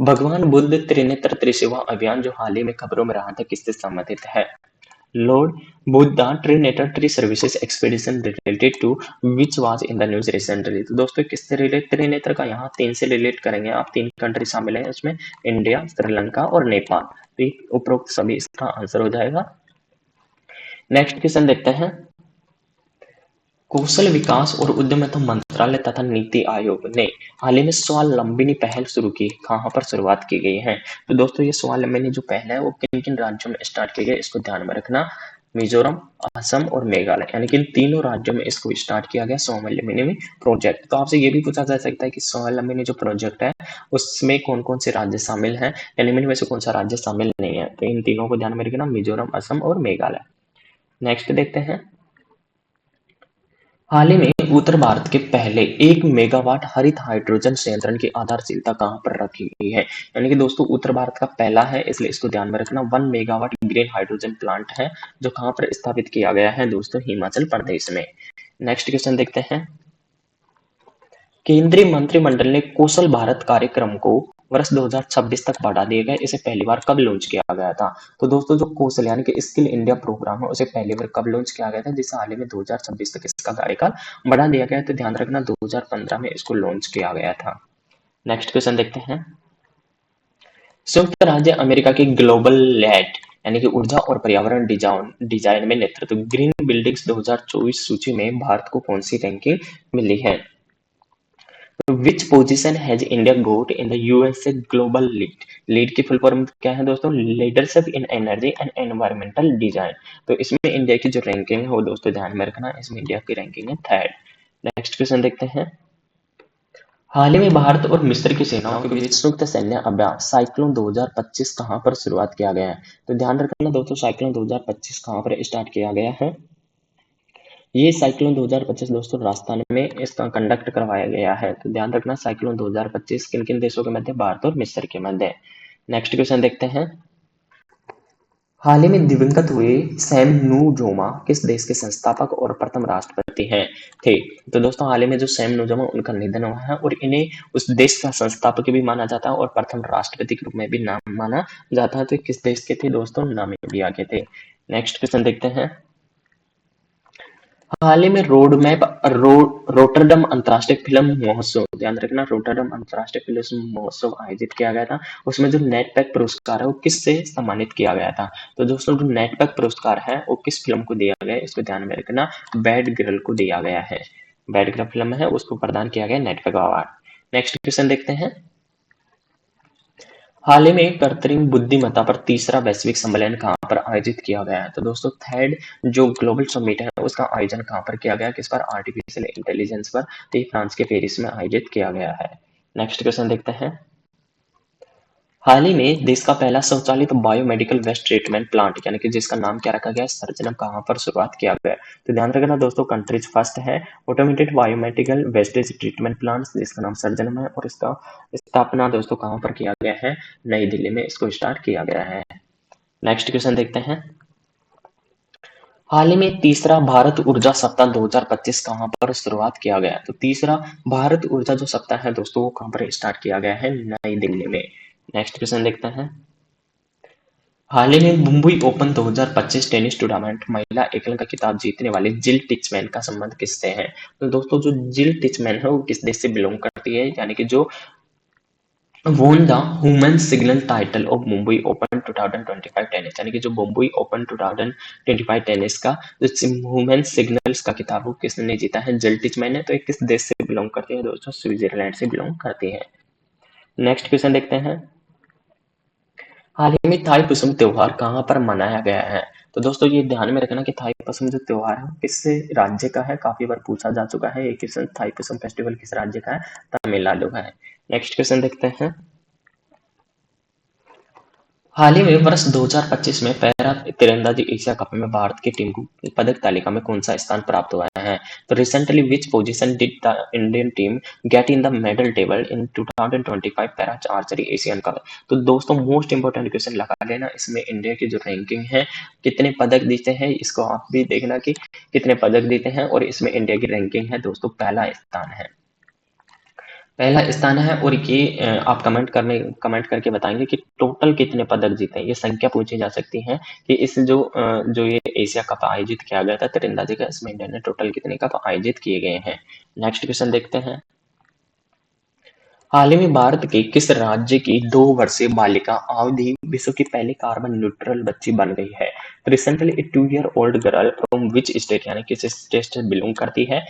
भगवान बुद्ध त्रिनेत्र त्रिसेवा अभियान जो हाल ही में खबरों में रहा था, किससे संबंधित है। Lord Buddha Trinetra tri services expedition related to which was in the news recently. तो दोस्तों किससे रिलेट, त्रिनेत्र का यहाँ 3 से रिलेट करेंगे आप, 3 कंट्री शामिल है उसमें, इंडिया, श्रीलंका और नेपाल। तो उपरोक्त सभी इसका आंसर हो जाएगा। नेक्स्ट क्वेश्चन देखते हैं, कौशल विकास और उद्यमिता मंत्रालय तथा नीति आयोग ने हाल ही में स्वावलंबिनी पहल शुरू की, कहां पर शुरुआत की गई है। तो दोस्तों ये स्वावलंबिनी जो पहल है वो किन किन राज्यों में स्टार्ट की गई, इसको ध्यान में रखना। मिजोरम, असम और मेघालय, यानी कि इन तीनों राज्यों में इसको स्टार्ट किया गया स्वावलंबिनी प्रोजेक्ट। तो आपसे ये भी पूछा जा सकता है कि स्वावलंबिनी जो प्रोजेक्ट है उसमें कौन कौन से राज्य शामिल हैं, यानी इनमें से कौन सा राज्य शामिल नहीं है। तो इन तीनों को ध्यान में रखना, मिजोरम, असम और मेघालय। नेक्स्ट देखते हैं, हाल ही में उत्तर भारत के पहले 1 मेगावाट हरित हाइड्रोजन संयंत्र की आधारशिला कहां पर रखी गई है। यानी कि दोस्तों उत्तर भारत का पहला है, इसलिए इसको ध्यान में रखना। 1 मेगावाट ग्रीन हाइड्रोजन प्लांट है जो कहां पर स्थापित किया गया है दोस्तों, हिमाचल प्रदेश में। नेक्स्ट क्वेश्चन देखते हैं, केंद्रीय मंत्रिमंडल ने कौशल भारत कार्यक्रम को वर्ष 2026 तक बढ़ा दिया गया, इसे पहली बार कब लॉन्च किया गया था। तो दोस्तों जो कौशल यानी कि स्किल इंडिया प्रोग्राम है उसे पहली बार कब लॉन्च किया गया था, जिसे हाल ही में 2026 तक इसका कार्यकाल बढ़ा दिया गया है। तो ध्यान रखना 2015 में इसको लॉन्च किया गया था। नेक्स्ट क्वेश्चन देखते हैं, संयुक्त राज्य अमेरिका की ग्लोबल लैट यानी कि ऊर्जा और पर्यावरण डिजाइन में नेतृत्व ग्रीन बिल्डिंग्स 2024 सूची में भारत को कौन सी रैंकिंग मिली है। Which position has India got in the USA global lead. Lead की फुल फॉर्म क्या है दोस्तों, leadership in energy and environmental design. तो इसमें इंडिया की जो रैंकिंग है वो दोस्तों ध्यान में रखना, इसमें इंडिया की रैंकिंग है 3rd। नेक्स्ट क्वेश्चन देखते हैं, हाल ही में भारत और मिस्र की सेनाओं के बीच संयुक्त सैन्य अभ्यास साइक्लोन 2025 कहां पर शुरुआत किया गया है। तो ध्यान रखना दोस्तों, साइक्लोन 2025 कहां पर स्टार्ट किया गया है। ये साइक्लोन 2025 दोस्तों राजस्थान में इसका कंडक्ट करवाया गया है। तो ध्यान रखना साइक्लोन 2025 किन किन देशों के मध्य, भारत और मिस्र के मध्य। नेक्स्ट क्वेश्चन देखते हैं, हाल ही में दिवंगत हुए सैम नूजोमा किस देश के संस्थापक और प्रथम राष्ट्रपति हैं थे। तो दोस्तों हाल ही में जो सैम नूजोमा उनका निधन हुआ है और इन्हें उस देश का संस्थापक भी माना जाता है और प्रथम राष्ट्रपति के रूप में भी नाम माना जाता है। तो किस देश के थे दोस्तों, नामीबिया के थे। नेक्स्ट क्वेश्चन देखते हैं, हाल ही में रोटरडम अंतर्राष्ट्रीय फिल्म महोत्सव, ध्यान रखना रोटरडम अंतर्राष्ट्रीय फिल्म महोत्सव आयोजित किया गया था। उसमें जो नेटपैक पुरस्कार है वो किससे सम्मानित किया गया था। तो दोस्तों जो नेटपैक पुरस्कार है वो किस फिल्म को दिया गया है, इसको ध्यान में रखना, बैड गर्ल को दिया गया है। बैड गर्ल फिल्म है उसको प्रदान किया गया नेटपैक अवार्ड। नेक्स्ट क्वेश्चन देखते हैं, हाल ही में कृत्रिम बुद्धिमत्ता पर तीसरा वैश्विक सम्मेलन कहाँ पर आयोजित किया गया है। तो दोस्तों 3rd जो ग्लोबल समिट है उसका आयोजन कहाँ पर किया गया, किस पर, आर्टिफिशियल इंटेलिजेंस पर। तो ये फ्रांस के पेरिस में आयोजित किया गया है। नेक्स्ट क्वेश्चन देखते हैं, हाल ही में देश का पहला स्वचालित बायोमेडिकल वेस्ट ट्रीटमेंट प्लांट यानी कि जिसका नाम क्या रखा गया है, सर्जनम, कहाँ पर शुरुआत किया गया है। तो ध्यान रखना दोस्तों, कंट्रीज फर्स्ट है automated biomedical wastage treatment plant जिसका नाम सर्जनम है और इसका स्थापना दोस्तों कहाँ पर किया गया है, नई दिल्ली में इसको स्टार्ट किया गया है। नेक्स्ट क्वेश्चन देखते हैं, हाल ही में तीसरा भारत ऊर्जा सप्ताह 2025 कहाँ पर शुरुआत किया गया। तो तीसरा भारत ऊर्जा जो सप्ताह है दोस्तों वो कहाँ पर स्टार्ट किया गया है, नई दिल्ली में। नेक्स्ट क्वेश्चन देखते हैं, हाल ही में मुंबई ओपन 2025 टेनिस टूर्नामेंट महिला एकल का खिताब जीतने वाली जिल टिचमैन का संबंध किससे है। तो दोस्तों जो जिल टिचमैन है वो किस देश से बिलोंग करती है, यानी कि जो won the women's single title of Mumbai open 2025 tennis, यानी कि जो मुंबई ओपन 2025 टेनिस का जो वुमेन्स सिग्नल्स का खिताब वो किसने जीता है, जिल टिचमैन ने। तो एक किस देश से बिलोंग करती है दोस्तों, स्विट्जरलैंड से बिलोंग करती है। नेक्स्ट क्वेश्चन देखते हैं, हाल ही में थाई पुसम त्योहार कहाँ पर मनाया गया है। तो दोस्तों ये ध्यान में रखना कि थाई पुसम जो त्योहार है किस राज्य का है, काफी बार पूछा जा चुका है। ये क्वेश्चन थाई पुसम फेस्टिवल किस राज्य का है, तमिलनाडु का है। नेक्स्ट क्वेश्चन देखते हैं, हाल ही में वर्ष 2025 में पैरा तीरंदाजी एशिया कप में भारत की टीम को पदक तालिका में कौन सा स्थान प्राप्त हुआ है? तो recently which position did the Indian team get in the medal table in 2025 para archery Asian cup? तो दोस्तों मोस्ट इंपोर्टेंट क्वेश्चन लगा लेना, इसमें इंडिया की जो रैंकिंग है, कितने पदक जीते हैं, इसको आप भी देखना कि कितने पदक जीते हैं, और इसमें इंडिया की रैंकिंग है दोस्तों पहला स्थान है। और ये आप कमेंट करके बताएंगे कि टोटल कितने पदक जीते हैं। ये संख्या पूछी जा सकती है कि इस जो ये एशिया कप आयोजित किया गया था तीरंदाजी का, इसमें इंडिया ने टोटल कितने कप आयोजित किए गए हैं। नेक्स्ट क्वेश्चन देखते हैं। हाल ही में भारत के किस राज्य की 2 वर्षीय बालिका अवधि विश्व की पहली कार्बन न्यूट्रल बच्ची बन गई है? Recently A 2 year old girl from which state, यानी किस स्टेट से बिलोंग करती है,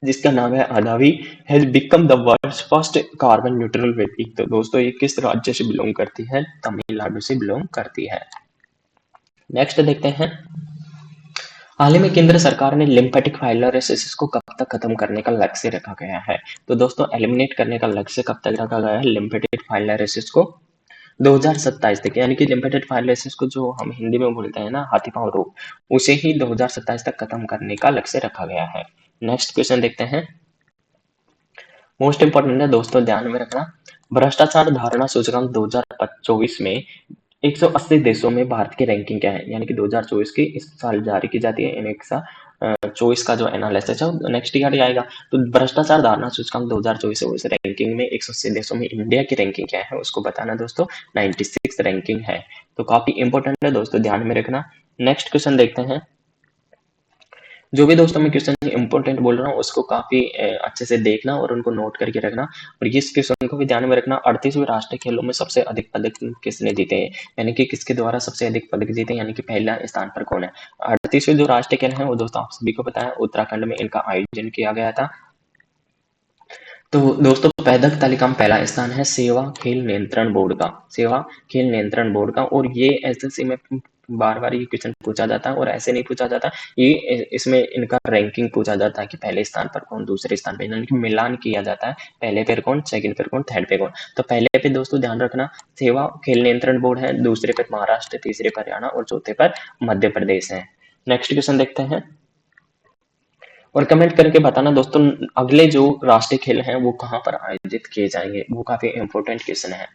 जिसका नाम है Adavi, has become the world's first carbon neutral baby. तो दोस्तों ये किस राज्य से बिलोंग करती है? तमिलनाडु से बिलोंग करती है। नेक्स्ट देखते हैं। हाल ही में केंद्र सरकार ने लिम्फेटिक फाइब्रोसिस को कब तक खत्म करने का लक्ष्य रखा गया है? तो दोस्तों एलिमिनेट करने का लक्ष्य कब तक रखा गया है लिम्फेटिक फाइब्रोसिस को? 2027 तक, यानी कि लिम्फेटिक फाइब्रोसिस को जो हम हिंदी में बोलते हैं ना, हाथी पांव रोग, उसे ही 2027 तक खत्म करने का लक्ष्य रखा गया है। नेक्स्ट क्वेश्चन देखते हैं। मोस्ट इंपोर्टेंट है दोस्तों, ध्यान में रखना। भ्रष्टाचार धारणा सूचकांक 2024 में 180 देशों में भारत की रैंकिंग क्या है? यानी कि 2024 की इस साल जारी की जाती है, इन 124 का जो एनालिसिस है नेक्स्ट ईयर आएगा। तो भ्रष्टाचार धारणा सूचकांक 2024 है, उस रैंकिंग में 180 देशों में इंडिया की रैंकिंग क्या है उसको बताना दोस्तों। 96 रैंकिंग है, तो काफी इंपोर्टेंट है दोस्तों, ध्यान में रखना। नेक्स्ट क्वेश्चन देखते हैं। जो भी दोस्तों मैं क्वेश्चन इंपॉर्टेंट बोल रहा हूँ उसको काफी अच्छे से देखना और उनको नोट करके रखना, और इस क्वेश्चन को भी ध्यान में रखना। 38वें राष्ट्रीय खेलों में सबसे अधिक पदक किसने जीते हैं, यानी कि किसके द्वारा सबसे अधिक पदक जीते हैं, यानी कि पहला स्थान पर कौन है? 38वें जो राष्ट्रीय खेल है वो दोस्तों आप सभी को पता है उत्तराखंड में इनका आयोजन किया गया था। तो दोस्तों पदक तालिका में पहला स्थान है सेवा खेल नियंत्रण बोर्ड का, सेवा खेल नियंत्रण बोर्ड का। और ये एसएससी में बार बार ये क्वेश्चन पूछा जाता है, और ऐसे नहीं पूछा जाता, ये इसमें इनका रैंकिंग पूछा जाता है कि पहले स्थान पर कौन, दूसरे स्थान पे, यानी कि मिलान किया जाता है, पहले पे कौन, सेकंड पे कौन, थर्ड पे कौन। तो पहले पे दोस्तों ध्यान रखना सेवा खेल नियंत्रण बोर्ड है, दूसरे पर महाराष्ट्र, तीसरे पर हरियाणा और चौथे पर मध्य प्रदेश है। नेक्स्ट क्वेश्चन देखते हैं और कमेंट करके बताना दोस्तों अगले जो राष्ट्रीय खेल हैं वो कहाँ पर आयोजित किए जाएंगे, वो काफी इंपॉर्टेंट क्वेश्चन है।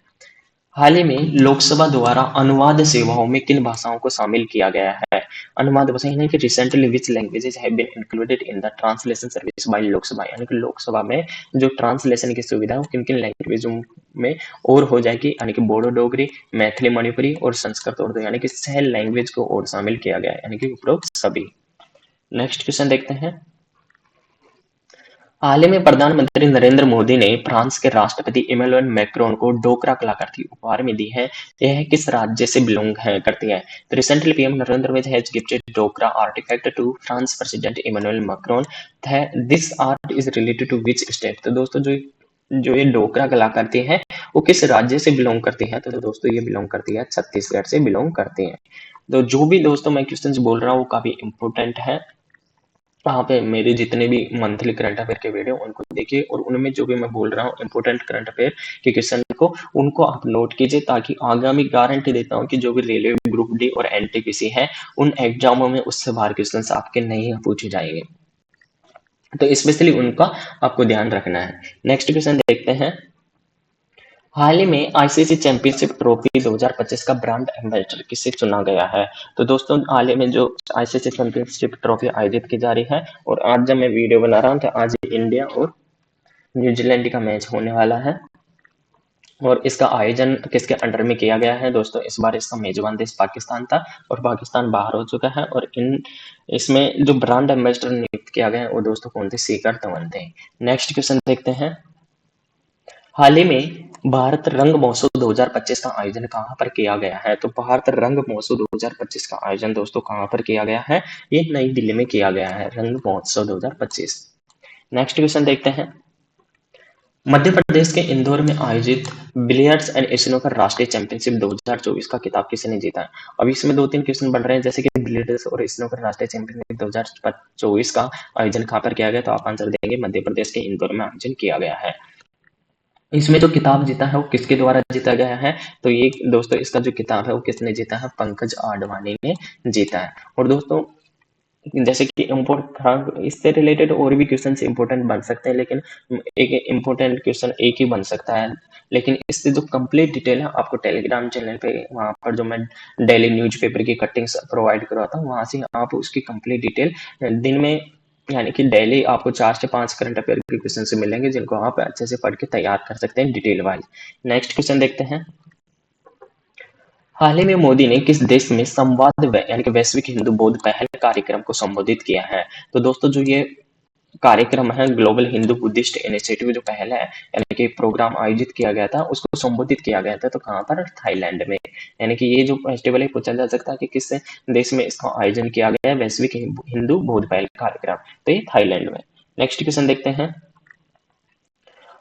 हाल ही में लोकसभा द्वारा अनुवाद सेवाओं में किन भाषाओं को शामिल किया गया है? अनुवाद भाषा, यानी कि recently which languages have been included in the translation service by Lok Sabha, यानी कि लोकसभा में जो ट्रांसलेशन की सुविधा है वो किन किन लैंग्वेजों में और हो जाएगी, यानी कि बोडो डोगरी, मैथिली मणिपुरी और संस्कृत उर्दू, यानी कि 6 लैंग्वेज को और शामिल किया गया है, यानी कि उपरोक्त सभी। नेक्स्ट क्वेश्चन देखते हैं। हाल ही में प्रधानमंत्री नरेंद्र मोदी ने फ्रांस के राष्ट्रपति इमैनुअल मैक्रोन को डोकरा कलाकृति उपहार में दी है। यह किस राज्य से बिलोंग करती है? तो recently PM Narendra Modi has gifted Dokra artefact to France president Emmanuel Macron. This art is related to which state? तो दोस्तों जो ये डोकरा कलाकृति है वो किस राज्य से बिलोंग करती है? तो दोस्तों ये बिलोंग करती है छत्तीसगढ़ से बिलोंग करती है। तो जो भी दोस्तों मैं क्वेश्चन बोल रहा हूँ वो काफी इंपोर्टेंट है। वहाँ पे मेरे जितने भी मंथली करंट अफेयर के वीडियो उनको देखिए, और उनमें जो भी मैं बोल रहा हूँ इंपोर्टेंट करंट अफेयर के क्वेश्चन को उनको आप नोट कीजिए, ताकि आगामी गारंटी देता हूँ कि जो भी रेलवे ग्रुप डी और एनटीपीसी है उन एग्जामों में उससे बाहर क्वेश्चन आपके नहीं पूछे जाएंगे, तो स्पेशली उनका आपको ध्यान रखना है। नेक्स्ट क्वेश्चन देखते हैं। हाल ही में आईसीसी चैंपियनशिप ट्रॉफी 2025 का ब्रांड एम्बेसडर किसे चुना गया है? तो दोस्तों हाल ही में जो आईसीसी चैंपियनशिप ट्रॉफी आयोजित की जा रही है, और आज जब मैं वीडियो बना रहा हूँ तो आज इंडिया और न्यूजीलैंड का मैच होने वाला है, और इसका आयोजन किसके अंडर में किया गया है दोस्तों? इस बार इसका मेजबान देश पाकिस्तान था, और पाकिस्तान बाहर हो चुका है, और इसमें जो ब्रांड एम्बेसडर नियुक्त किया गया है वो दोस्तों कौन थे? शिखर धवन थे। नेक्स्ट क्वेश्चन देखते हैं। हाल ही में भारत रंग महोत्सव 2025 का आयोजन कहाँ पर किया गया है? तो भारत रंग महोत्सव 2025 का आयोजन दोस्तों कहाँ पर किया गया है? ये नई दिल्ली में किया गया है, रंग महोत्सव 2025। नेक्स्ट क्वेश्चन देखते हैं। मध्य प्रदेश के इंदौर में आयोजित बिलियर्ड्स एंड स्नूकर राष्ट्रीय चैंपियनशिप 2024 का खिताब किसने जीता है? अब इसमें 2-3 क्वेश्चन बन रहे हैं, जैसे कि बिलियर्ड्स और स्नूकर राष्ट्रीय चैंपियनशिप 2024 का आयोजन कहाँ पर किया गया, तो आप आंसर देंगे मध्य प्रदेश के इंदौर में आयोजन किया गया है। इसमें जो किताब जीता है वो किसके द्वारा जीता गया है? तो ये दोस्तों इसका जो किताब है वो किसने जीता है? पंकज आडवाणी ने जीता है। और दोस्तों जैसे कि इम्पोर्ट था, इससे रिलेटेड और भी क्वेश्चन इंपॉर्टेंट बन सकते हैं, लेकिन एक इम्पोर्टेंट क्वेश्चन एक ही बन सकता है। लेकिन इससे जो कंप्लीट डिटेल है आपको टेलीग्राम चैनल पे, वहां पर जो मैं डेली न्यूज़पेपर की कटिंग्स प्रोवाइड करवाता हूँ, वहां से आप उसकी कंप्लीट डिटेल दिन में यानी कि डेली आपको 4 से 5 करंट अफेयर के क्वेश्चन से मिलेंगे, जिनको आप अच्छे से पढ़ के तैयार कर सकते हैं डिटेल वाइज। नेक्स्ट क्वेश्चन देखते हैं। हाल ही में मोदी ने किस देश में संवाद यानी कि वैश्विक हिंदू बौद्ध पहल कार्यक्रम को संबोधित किया है? तो दोस्तों जो ये कार्यक्रम है ग्लोबल हिंदू बुद्धिस्ट इनिशिएटिव जो पहल है यानी कि प्रोग्राम आयोजित किया गया था, उसको संबोधित किया गया था, तो कहाँ पर? थाईलैंड में। यानी कि ये जो फेस्टिवल है पूछा जा सकता है कि किस देश में इसका आयोजन किया गया है, वैश्विक हिंदू बौद्ध पहल कार्यक्रम, तो ये थाईलैंड में। नेक्स्ट क्वेश्चन देखते हैं।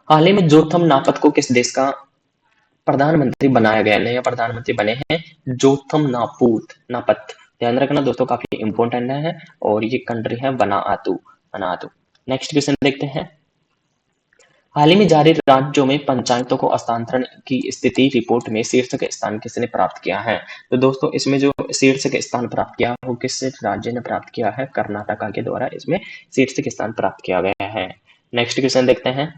हाल ही में जोथम नापत को किस देश का प्रधानमंत्री बनाया गया, नया प्रधानमंत्री बने हैं जोथम नापत। ध्यान रखना दोस्तों, काफी इंपॉर्टेंट है, और ये कंट्री है वनातु। नेक्स्ट क्वेश्चन देखते हैं। हाल ही में जारी राज्यों में पंचायतों को हस्तांतरण की स्थिति रिपोर्ट में शीर्षक स्थान किसने प्राप्त किया है? तो दोस्तों इसमें जो शीर्षक स्थान प्राप्त किया वो किस राज्य ने प्राप्त किया है? कर्नाटका के द्वारा इसमें शीर्षक स्थान प्राप्त किया गया है। नेक्स्ट क्वेश्चन देखते हैं।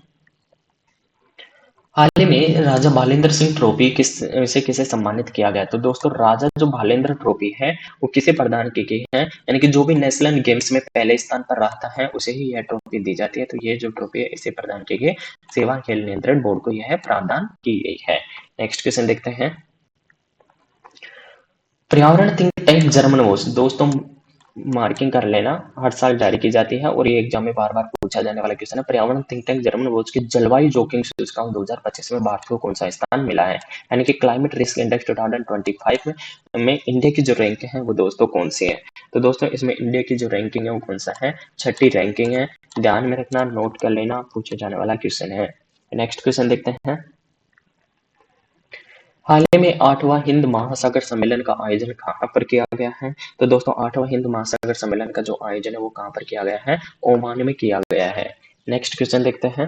हाल ही में राजा भालेंद्र सिंह ट्रॉफी किसे सम्मानित किया गया? तो दोस्तों राजा जो भालेंद्र ट्रॉफी है वो किसे प्रदान की गई है? यानी कि जो भी नेशनल गेम्स में पहले स्थान पर रहता है उसे ही यह ट्रॉफी दी जाती है। तो ये जो ट्रॉफी है इसे प्रदान की गई, सेवा खेल नियंत्रण बोर्ड को यह प्रदान की गई है। नेक्स्ट क्वेश्चन देखते हैं। पर्यावरण थिंक टैंक जर्मन वॉच, दोस्तों मार्किंग कर लेना, हर साल जारी की जाती है और ये एग्जाम में बार बार पूछा जाने वाला क्वेश्चन है। पर्यावरण थिंक टैंक जर्मन वॉच की जलवायु जोखिम सूचकांक 2025 में भारत को कौन सा स्थान मिला है? यानी कि क्लाइमेट रिस्क इंडेक्स 2025 में इंडिया की जो रैंक है वो दोस्तों कौन सी है? तो दोस्तों इसमें इंडिया की जो रैंकिंग है वो कौन सा है? 6ठी रैंकिंग है। ध्यान में रखना, नोट कर लेना, पूछे जाने वाला क्वेश्चन है। नेक्स्ट क्वेश्चन देखते हैं। हाल ही में 8वां हिंद महासागर सम्मेलन का आयोजन कहाँ पर किया गया है? तो दोस्तों 8वां हिंद महासागर सम्मेलन का जो आयोजन है वो कहाँ पर किया गया है? ओमान में किया गया है। नेक्स्ट क्वेश्चन देखते हैं।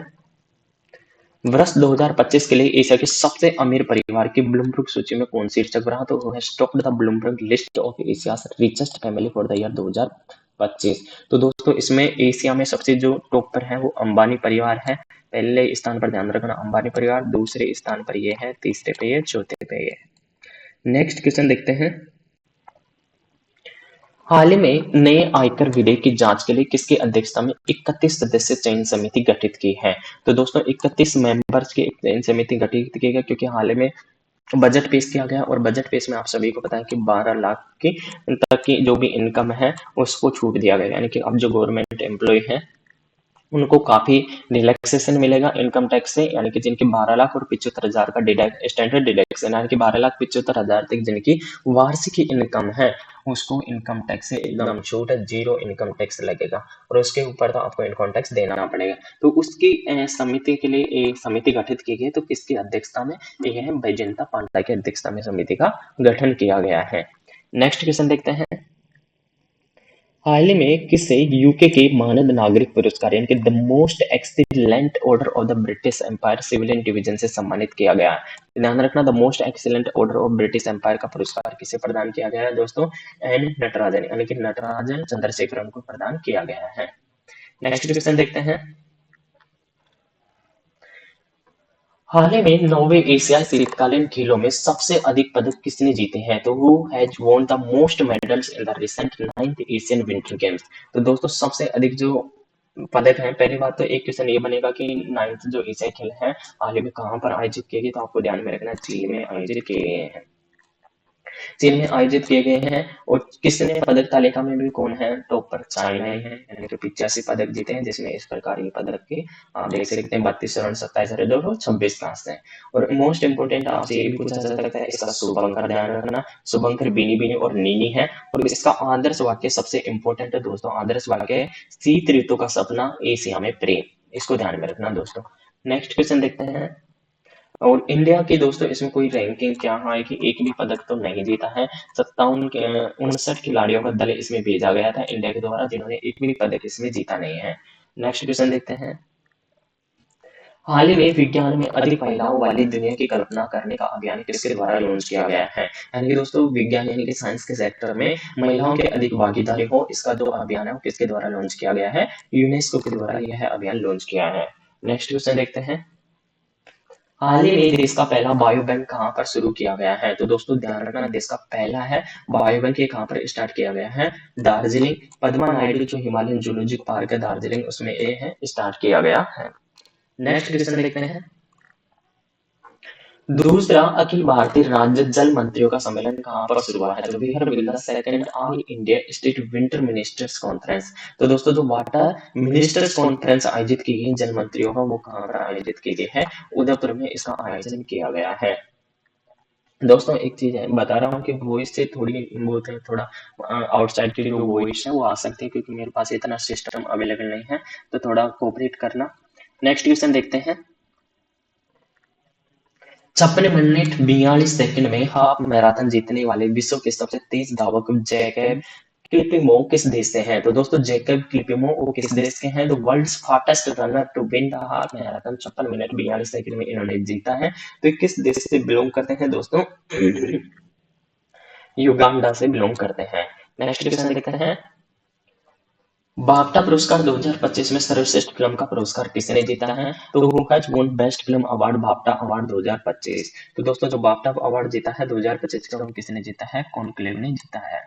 वर्ष 2025 के लिए एशिया के सबसे अमीर परिवार की ब्लूमबर्ग सूची में कौन शीर्षक रहा? तो वो है top the Bloomberg list of Asia's richest family for the year 2025। तो दोस्तों इसमें एशिया में सबसे जो टॉप पर है वो अंबानी परिवार है। पहले स्थान पर ध्यान रखना अंबानी परिवार, दूसरे स्थान पर ये है, तीसरे पे ये, चौथे पे ये। नेक्स्ट क्वेश्चन देखते हैं। हाल ही में नए आयकर विधेयक की जांच के लिए किसकी अध्यक्षता में 31 सदस्य चयन समिति गठित की है? तो दोस्तों 31 मेंबर्स की एक चयन समिति गठित की गई, क्योंकि हाल ही में बजट पेश किया गया और बजट पेश में आप सभी को पता है कि 12 लाख की तक की जो भी इनकम है उसको छूट दिया गया, यानी कि अब जो गवर्नमेंट एम्प्लॉय है उनको काफी रिलैक्सेशन मिलेगा इनकम टैक्स से, यानी कि जिनकी 12,75,000 का स्टैंडर्ड डिडक्शन, यानी कि 12,75,000 तक जिनकी वार्षिक इनकम है उसको इनकम टैक्स से एकदम छूट है, जीरो इनकम टैक्स लगेगा, और उसके ऊपर तो आपको इनकम टैक्स देना पड़ेगा। तो उसकी समिति के लिए एक समिति गठित की गई, तो किसकी अध्यक्षता में? यह है बैजंता पांडा की अध्यक्षता में समिति का गठन किया गया है। नेक्स्ट क्वेश्चन देखते हैं। हाल ही में किसे यूके के मानद नागरिक पुरस्कार यानी कि the most excellent order of the British empire civilian division से सम्मानित किया गया है? ध्यान रखना, the most excellent order of British empire का पुरस्कार किसे प्रदान किया गया है दोस्तों? एन नटराजन, यानी कि नटराजन चंद्रशेखरन को प्रदान किया गया है। नेक्स्ट क्वेश्चन देखते हैं। हाल ही में 9वें एशियाई शीतकालीन खेलों में सबसे अधिक पदक किसने जीते हैं? तो वो has won the most medals in the recent 9th Asian winter games. तो दोस्तों सबसे अधिक जो पदक है, पहली बात तो एक क्वेश्चन ये बनेगा कि 9th जो एशियाई खेल है हाल ही में कहाँ पर आयोजित किए गए? तो आपको ध्यान में रखना चीन में आयोजित किए गए हैं, चीन में आयोजित किए गए हैं। और किसने पदक तालिका में भी कौन है टॉप पर? चाइना ही है, यानी कि 85 पदक जीते हैं, जिसमें इस प्रकार ये पदक के आप देख सकते हैं 32 स्वर्ण 27 रजत और 26 कांस्य हैं। और मोस्ट इंपोर्टेंट आपसे ये भी पूछा जा सकता है इसका शुभंकर, ध्यान रखना शुभंकर बिनी बिनी और नीनी है। और इसका आदर्श वाक्य सबसे इंपॉर्टेंट है दोस्तों, आदर्श वाक्य है शीत ऋतु का सपना एशिया में प्रेम, इसको ध्यान में रखना दोस्तों। नेक्स्ट क्वेश्चन देखते हैं। और इंडिया की दोस्तों इसमें कोई रैंकिंग क्या है कि एक भी पदक तो नहीं जीता है। 59 खिलाड़ियों का दल इसमें भेजा गया था इंडिया के द्वारा, जिन्होंने एक भी पदक इसमें जीता नहीं है। नेक्स्ट क्वेश्चन देखते हैं। हाल ही में विज्ञान में अधिक महिलाओं वाली दुनिया की कल्पना करने का अभियान किसके द्वारा लॉन्च किया गया है? यानी कि दोस्तों विज्ञान यानी कि साइंस के सेक्टर में महिलाओं के अधिक भागीदारी हो, इसका जो अभियान है वो किसके द्वारा लॉन्च किया गया है? यूनेस्को के द्वारा यह अभियान लॉन्च किया है। नेक्स्ट क्वेश्चन देखते हैं। हाल ही में देश का पहला बायो बैंक कहाँ पर शुरू किया गया है? तो दोस्तों ध्यान रखना, देश का पहला है बायो बैंक, ये कहाँ पर स्टार्ट किया गया है? दार्जिलिंग, पद्मा नायडू जो हिमालयन जूलॉजिक पार्क है दार्जिलिंग, उसमें ये है स्टार्ट किया गया है। नेक्स्ट क्वेश्चन देखते हैं। दूसरा अखिल भारतीय राज्य जल मंत्रियों का सम्मेलन कहाँ पर शुरू हुआ है? तो we have the second all India state winter ministers conference. तो दोस्तों जो वाटर मिनिस्टर्स कॉन्फ्रेंस आयोजित की गई जल मंत्रियों का, वो कहाँ पर आयोजित की गई है? उदयपुर में इसका आयोजन किया गया है। दोस्तों एक चीज है, बता रहा हूँ कि वॉइस से थोड़ी बहुत है, थोड़ा आउटसाइड की जो वॉइस है वो आ सकती है, क्योंकि मेरे पास इतना सिस्टम अवेलेबल नहीं है, तो थोड़ा कोऑपरेट करना। नेक्स्ट क्वेश्चन देखते हैं। 56 मिनट 42 सेकंड में हाफ मैराथन जीतने वाले विश्व के सबसे तेज धावक जैकब क्लिपिमो किस देश से हैं? तो दोस्तों जैकब क्लिपिमो वो किस देश के हैं? तो world's fastest runner to win the half marathon 56 minute 42 second में इन्होंने जीता है। तो ये किस देश से बिलोंग करते हैं दोस्तों? युगांडा से बिलोंग करते हैं। नेक्स्ट क्वेश्चन देखते हैं। बाफ्टा पुरस्कार 2025 में सर्वश्रेष्ठ फिल्म का पुरस्कार किसने जीता है? तो who has won best film award BAFTA award 2025? तो दोस्तों जो बाफ्टा अवार्ड जीता है 2025 का, वो किसने जीता है? कॉन्क्लेव ने जीता है।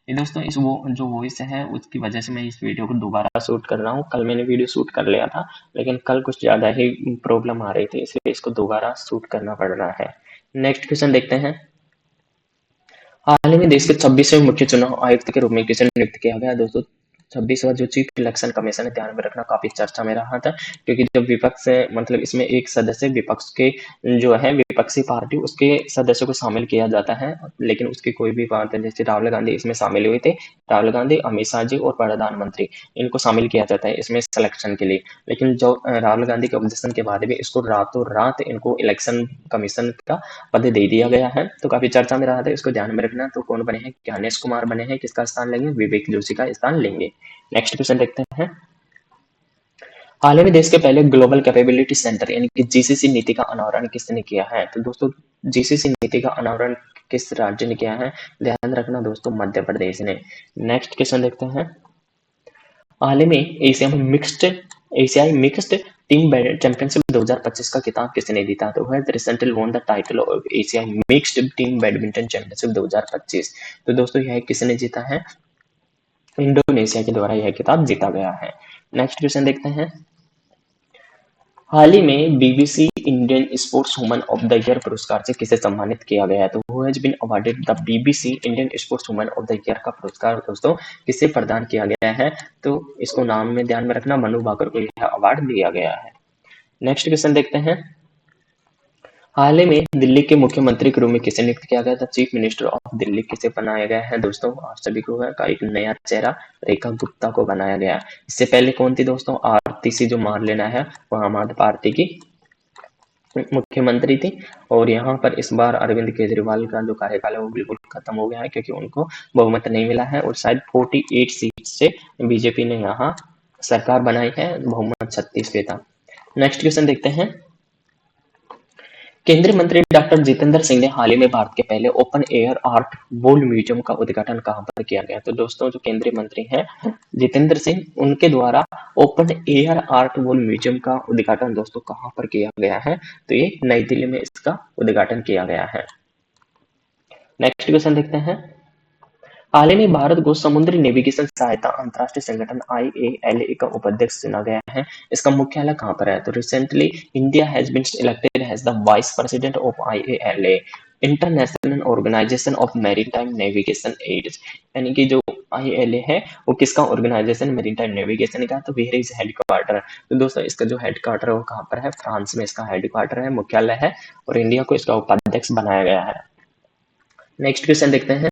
ये दोस्तों इस वो जो वॉइस है उसकी वजह से मैं इस वीडियो को दोबारा शूट कर रहा हूँ। कल मैंने वीडियो शूट कर लिया था, लेकिन कल कुछ ज्यादा ही प्रॉब्लम आ रही थी, इसलिए इसको दोबारा शूट करना पड़ रहा है। नेक्स्ट क्वेश्चन देखते हैं। हाल ही में देश के 26वें मुख्य चुनाव आयुक्त के रूप में किसे नियुक्त किया गया? दोस्तों 26वां जो चीफ इलेक्शन कमीशन है, ध्यान में रखना, काफी चर्चा में रहा था, क्योंकि जब विपक्ष मतलब इसमें एक सदस्य विपक्ष के जो है विपक्षी पार्टी उसके सदस्यों को शामिल किया जाता है, लेकिन उसकी कोई भी बात है, जैसे राहुल गांधी इसमें शामिल हुए थे, राहुल गांधी, अमित शाह जी और प्रधानमंत्री, इनको शामिल किया जाता है इसमें सिलेक्शन के लिए। लेकिन जो राहुल गांधी के ऑब्जेक्शन के बाद भी इसको रातों रात इनको इलेक्शन कमीशन का पद दे दिया गया है, तो काफी चर्चा में रहा था, इसको ध्यान में रखना। तो कौन बने हैं? ज्ञानेश कुमार बने हैं, किसका स्थान लेंगे? विवेक जोशी का स्थान लेंगे। नेक्स्ट क्वेश्चन देखते हैं। हाल ही में देश के पहले ग्लोबल कैपेबिलिटी सेंटर यानी कि जीसीसी नीति का अनावरण किसने किया है? तो दोस्तों जीसीसी नीति का अनावरण किस राज्य ने किया है? ध्यान रखना दोस्तों, मध्य प्रदेश ने। नेक्स्ट क्वेश्चन देखते हैं। हाल ही में एशियाई मिक्स्ड टीम चैंपियनशिप 2025 का खिताब किसने जीता? तो है recently won the title of एशियाई मिक्स्ड टीम बैडमिंटन चैंपियनशिप 2025। तो दोस्तों यह किसने जीता है? इंडोनेशिया के द्वारा यह खिताब जीता गया है। नेक्स्ट क्वेश्चन देखते हैं। हाल ही में BBC Indian sportswoman of the year पुरस्कार से किसे सम्मानित किया गया है? तो who has been awarded the BBC Indian sportswoman of the year का पुरस्कार दोस्तों किसे प्रदान किया गया है? तो इसको नाम में ध्यान में रखना, मनु भाकर को यह अवार्ड दिया गया है। नेक्स्ट क्वेश्चन देखते हैं। हाल ही में दिल्ली के मुख्यमंत्री के रूप में किसे नियुक्त किया गया था? चीफ मिनिस्टर ऑफ दिल्ली किसे बनाया गया है दोस्तों? आप सभी को है का एक नया चेहरा रेखा गुप्ता को बनाया गया। इससे पहले कौन थी दोस्तों? आरती सी जो मार लेना है, वो आम आदमी पार्टी की मुख्यमंत्री थी। और यहाँ पर इस बार अरविंद केजरीवाल का जो कार्यकाल है वो बिल्कुल खत्म हो गया है, क्योंकि उनको बहुमत नहीं मिला है, और शायद 48 सीट से बीजेपी ने यहाँ सरकार बनाई है, बहुमत 36 पे था। नेक्स्ट क्वेश्चन देखते हैं। केंद्रीय मंत्री डॉक्टर जितेंद्र सिंह ने हाल ही में भारत के पहले open air art wall museum का उद्घाटन कहाँ पर किया गया? तो दोस्तों जो केंद्रीय मंत्री हैं जितेंद्र सिंह, उनके द्वारा open air art wall museum का उद्घाटन दोस्तों कहाँ पर किया गया है? तो ये नई दिल्ली में इसका उद्घाटन किया गया है। नेक्स्ट क्वेश्चन देखते हैं। हाल ही में भारत को समुद्री नेविगेशन सहायता अंतरराष्ट्रीय संगठन IALA का उपाध्यक्ष चुना गया है। इसका मुख्यालय कहाँ पर है? तो recently India has been elected as the vice president of IALA, international organisation of maritime navigation aids. यानी कि जो IALA है वो किसका ऑर्गेनाइजेशन? मैरीटाइम नेविगेशन का। तो वेयर इज हेडक्वार्टर? तो दोस्तों इसका जो हेडक्वार्टर है वो कहाँ पर है? फ्रांस में इसका हेडक्वार्टर है, मुख्यालय है, और इंडिया को इसका उपाध्यक्ष बनाया गया है। नेक्स्ट क्वेश्चन देखते हैं।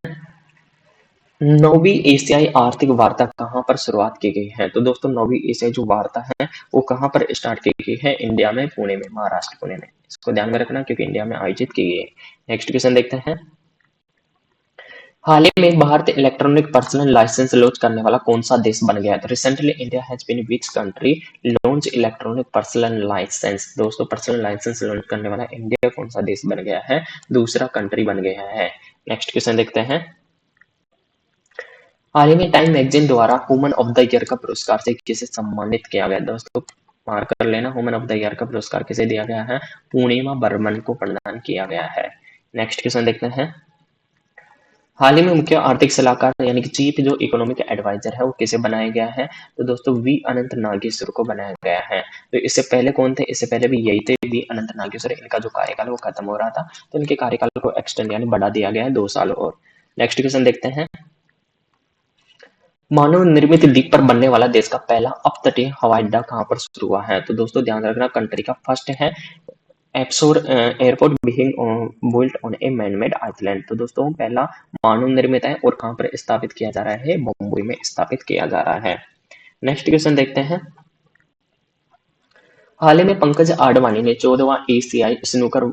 नौवीं एशियाई आर्थिक वार्ता कहाँ पर शुरुआत की गई है? तो दोस्तों नौवीं एशियाई जो वार्ता है वो कहाँ पर स्टार्ट की गई है? इंडिया में, पुणे में, महाराष्ट्र पुणे में। इसको ध्यान में रखना, क्योंकि इंडिया में आयोजित की गई है। नेक्स्ट क्वेश्चन देखते हैं। हाल ही में Bharat electronic personal licence launch करने वाला कौन सा देश बन गया है? तो recently India has been which country launch electronic personal licence. दोस्तों पर्सनल लाइसेंस लॉन्च करने वाला इंडिया कौन सा देश बन गया है? दूसरा कंट्री बन गया है। नेक्स्ट क्वेश्चन देखते हैं। हाल ही में टाइम मैगजीन द्वारा वुमन ऑफ द ईयर का पुरस्कार से किसे सम्मानित किया गया? दोस्तों मार्क कर लेना, वुमन ऑफ द ईयर का पुरस्कार किसे दिया गया है? पूर्णिमा बर्मन को प्रदान किया गया है। नेक्स्ट क्वेश्चन देखते हैं। हाल ही में मुख्य आर्थिक सलाहकार यानी कि चीफ जो इकोनॉमिक एडवाइजर है वो किसे बनाया गया है? तो दोस्तों वी अनंत नागेश्वर को बनाया गया है। तो इससे पहले कौन थे? इससे पहले भी यही थे, वी अनंत नागेश्वर। इनका जो कार्यकाल वो खत्म हो रहा था तो इनके कार्यकाल को एक्सटेंड यानी बढ़ा दिया गया है 2 साल और। नेक्स्ट क्वेश्चन देखते हैं। मानव निर्मित द्वीप पर बनने वाला देश का पहला अपतटीय हवाई अड्डा कहाँ पर शुरू हुआ है? तो दोस्तों ध्यान रखना, कंट्री का फर्स्ट है एप्सोर airport being built on a man made island. तो दोस्तों पहला मानव निर्मित है और कहाँ पर स्थापित किया जा रहा है? बम्बई में स्थापित किया जा रहा है। नेक्स्ट क्वेश्चन देखते हैं। हाल ही में पंकज आडवाणी ने 14वां एशियाई स्नूकर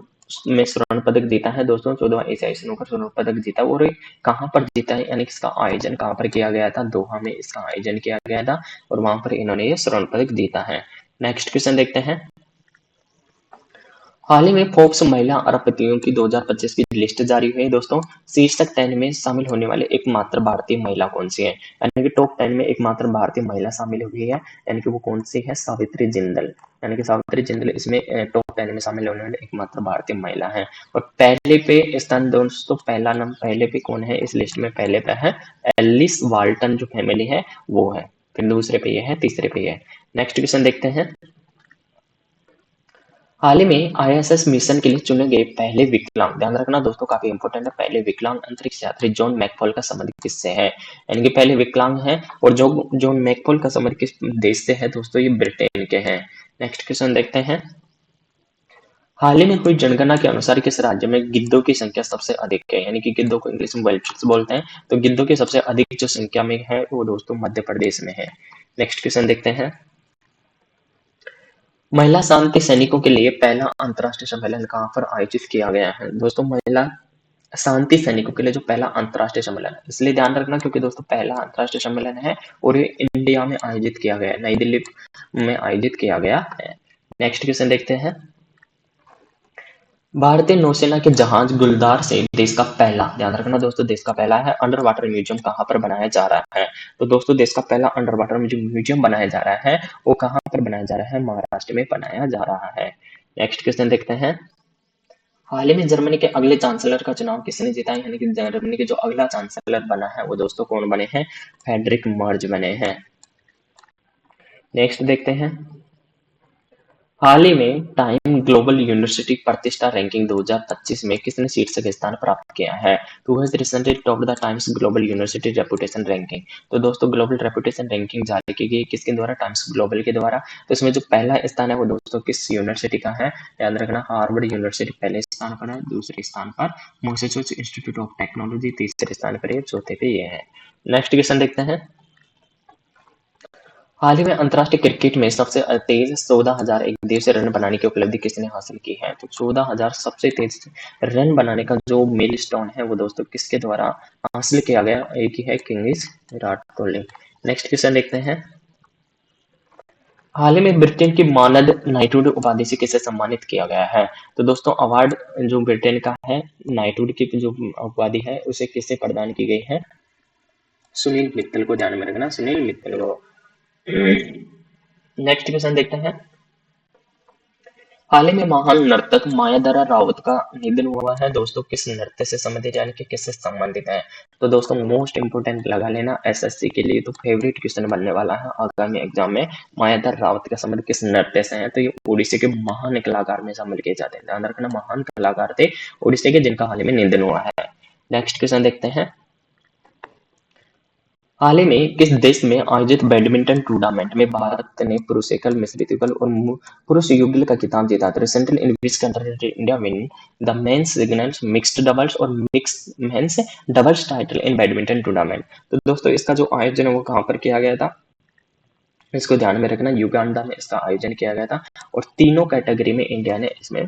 में स्वर्ण पदक जीता है। दोस्तों 14वां एशियाई स्नूकर स्वर्ण पदक जीता और ये कहाँ पर जीता है यानी इसका आयोजन कहाँ पर किया गया था? दोहा में इसका आयोजन किया गया था और वहां पर इन्होंने ये स्वर्ण पदक जीता है। नेक्स्ट क्वेश्चन देखते हैं। हाल ही में फोर्ब्स महिला अरबपतियों की 2025 की लिस्ट जारी हुई है। दोस्तों शीर्षक 10 में शामिल होने वाले एकमात्र भारतीय महिला कौन सी है? यानी कि टॉप 10 में एकमात्र भारतीय महिला शामिल हुई है, यानी कि वो कौन सी है? सावित्री जिंदल। यानी कि सावित्री जिंदल इसमें टॉप 10 में शामिल होने वाले एकमात्र भारतीय महिला है। और पहले पे स्थान दोस्तों, पहला नाम पहले पे कौन है इस लिस्ट में? पहले पे है एलिस वाल्टन जो फैमिली है वो है, फिर दूसरे पे ये है, तीसरे पे ये है। नेक्स्ट क्वेश्चन देखते हैं। हाल ही में आईएसएस मिशन के लिए चुने गए पहले विकलांग, ध्यान रखना दोस्तों काफी इंपॉर्टेंट है, पहले विकलांग अंतरिक्ष यात्री जॉन मैकफॉल का संबंध किससे है? यानी कि पहले विकलांग है और जो जॉन मैकफॉल का संबंध किस देश से है? दोस्तों ये ब्रिटेन के हैं। नेक्स्ट क्वेश्चन देखते हैं। हाल ही में हुई जनगणना के अनुसार किस राज्य में गिद्धों की संख्या सबसे अधिक है? यानी कि गिद्धों को इंग्लिश में वल्चर्स बोलते हैं, तो गिद्धों की सबसे अधिक जो संख्या में है वो दोस्तों मध्य प्रदेश में है। नेक्स्ट क्वेश्चन देखते हैं। महिला शांति सैनिकों के लिए पहला अंतर्राष्ट्रीय सम्मेलन कहाँ पर आयोजित किया गया है? दोस्तों महिला शांति सैनिकों के लिए जो पहला अंतर्राष्ट्रीय सम्मेलन है, इसलिए ध्यान रखना क्योंकि दोस्तों पहला अंतर्राष्ट्रीय सम्मेलन है और ये इंडिया में आयोजित किया गया है, नई दिल्ली में आयोजित किया गया है। नेक्स्ट क्वेश्चन देखते हैं। भारतीय नौसेना के जहाज गुलदार से देश का पहला, ध्यान रखना दोस्तों देश का पहला है, अंडर वाटर म्यूजियम कहाँ पर बनाया जा रहा है? तो दोस्तों देश का पहला अंडर वाटर म्यूजियम बनाया जा रहा है, वो कहाँ पर बनाया जा रहा है? महाराष्ट्र में बनाया जा रहा है। नेक्स्ट क्वेश्चन देखते हैं। हाल ही में जर्मनी के अगले चांसलर का चुनाव किसने जीता है? यानी कि जर्मनी के जो अगला चांसलर बना है वो दोस्तों कौन बने हैं? फ्रेडरिक मर्ज बने हैं। नेक्स्ट देखते हैं। हाल ही में टाइम ग्लोबल यूनिवर्सिटी प्रतिष्ठा रैंकिंग 2025 में किसने शीर्षक स्थान प्राप्त किया है? तो has recently topped the times global university reputation ranking. तो दोस्तों ग्लोबल रेपुटेशन रैंकिंग जारी की गई किसके द्वारा? टाइम्स ग्लोबल के द्वारा। तो इसमें जो पहला स्थान है वो दोस्तों किस यूनिवर्सिटी का है? याद रखना हार्वर्ड यूनिवर्सिटी पहले स्थान पर है, दूसरे स्थान पर मैसाचुसेट्स इंस्टीट्यूट ऑफ टेक्नोलॉजी, तीसरे स्थान पर है, चौथे पे ये है। नेक्स्ट क्वेश्चन देखते हैं। हाल ही में अंतरराष्ट्रीय क्रिकेट में सबसे तेज 14,000 एक दिवसीय रन बनाने की उपलब्धि किसने हासिल की है? तो 14,000 सबसे तेज रन बनाने का जो मेल स्टोन है वो दोस्तों किसके द्वारा हासिल किया गया? एक ही है, Kings Virat Kohli. Next question देखते हैं। हाल ही में ब्रिटेन की मानद नाइटहुड उपाधि से किसे सम्मानित किया गया है? तो दोस्तों अवार्ड जो ब्रिटेन का है नाइटहुड की जो उपाधि है उसे किसे प्रदान की गई है? सुनील मित्तल को ध्यान में रखना, सुनील मित्तल को। नेक्स्ट क्वेश्चन देखते हैं। हाल ही में महान नर्तक मायाधारा राउत का निधन हुआ है। दोस्तों किस नृत्य से संबंधित यानी कि किससे संबंधित है? तो दोस्तों मोस्ट इंपोर्टेंट लगा लेना एसएससी के लिए, तो फेवरेट क्वेश्चन बनने वाला है आगामी एग्जाम में। मायाधार राउत का संबंध किस नृत्य से है? तो ये उड़ीसा के महान कलाकार में शामिल किए जाते हैं, ध्यान रखना महान कलाकार थे उड़ीसा के जिनका हाल ही में निधन हुआ है। नेक्स्ट क्वेश्चन देखते हैं। हाल ही में किस देश में आयोजित बैडमिंटन टूर्नामेंट में भारत ने पुरुष एकल, मिश्रित युगल और पुरुष युगल का खिताब जीता? तो recently in which country did India win the men's singles, mixed doubles और mix men's doubles title in badminton tournament? तो दोस्तों इसका जो आयोजन है वो कहाँ पर किया गया था? इसको ध्यान में रखना, युगांडा में इसका आयोजन किया गया था और तीनों कैटेगरी में इंडिया ने इसमें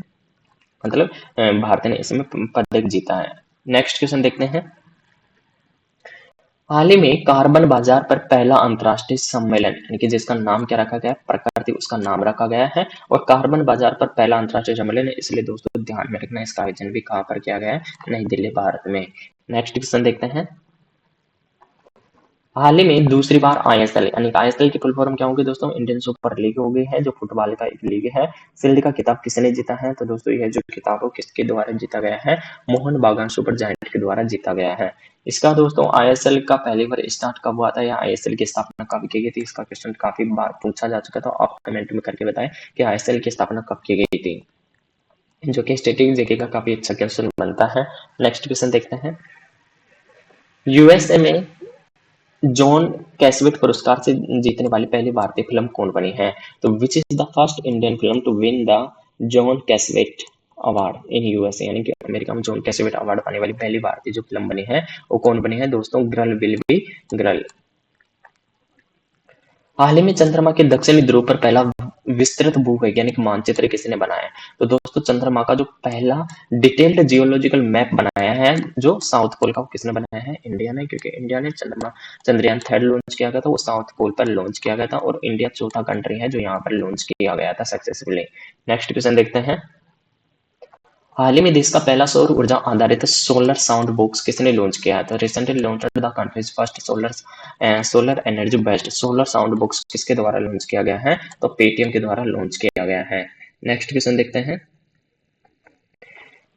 मतलब भारत ने इसमें पदक जीता है। नेक्स्ट क्वेश्चन देखते हैं। हाल ही में कार्बन बाजार पर पहला अंतर्राष्ट्रीय सम्मेलन यानी कि जिसका नाम क्या रखा गया है, प्रकृति, उसका नाम रखा गया है। और कार्बन बाजार पर पहला अंतर्राष्ट्रीय सम्मेलन है, इसलिए दोस्तों ध्यान में रखना, इसका आयोजन भी कहाँ पर किया गया है, नई दिल्ली, भारत में। नेक्स्ट क्वेश्चन देखते हैं। हाल ही में दूसरी बार आईएसएल यानी आईएसएल की फुल फॉर्म क्या होगी दोस्तों, इंडियन सुपर लीग हो गई है, जो फुटबॉल का एक लीग है। शील्ड का खिताब किसने जीता है, तो दोस्तों यह जो खिताब हो किसके द्वारा जीता गया है, मोहन बागान सुपर जायंट के द्वारा जीता गया है। इसका दोस्तों आईएसएल का पहली बार स्टार्ट कब हुआ था या आईएसएल की स्थापना कब की गई थी, इसका क्वेश्चन काफी बार पूछा जा चुका था। आप कमेंट में करके बताएं कि आईएसएल की स्थापना कब की गई थी, जो कि स्टैटिक जीके का काफी अच्छा क्वेश्चन बनता है। नेक्स्ट क्वेश्चन देखते हैं। यूएसए में जॉन कैसवेट पुरस्कार से जीतने वाली पहली भारतीय फिल्म कौन बनी है, तो which is the first Indian film to win the John Cassavetes award in USA, यानी कि अमेरिका में जॉन कैसवेट अवार्ड पाने वाली पहली भारतीय जो फिल्म बनी है वो कौन बनी है दोस्तों, गर्ल विल बी गर्ल। हाल ही में चंद्रमा के दक्षिणी ध्रुव पर पहला विस्तृत भूवैज्ञानिक मानचित्र किसने बनाया है, तो दोस्तों चंद्रमा का जो पहला डिटेल्ड जियोलॉजिकल मैप बनाया है जो साउथ पोल का, वो किसने बनाया है, इंडिया ने, क्योंकि इंडिया ने चंद्रयान 3 लॉन्च किया गया था, वो साउथ पोल पर लॉन्च किया गया था और इंडिया चौथा कंट्री है जो यहाँ पर लॉन्च किया गया था सक्सेसफुली। नेक्स्ट क्वेश्चन देखते हैं। हाल ही में देश का पहला सौर ऊर्जा आधारित सोलर साउंड बॉक्स किसने लॉन्च किया है, तो recently launched the countries first solar energy based solar sound box किसके द्वारा लॉन्च किया गया है, तो पेटीएम के द्वारा लॉन्च किया गया है। नेक्स्ट क्वेश्चन देखते हैं।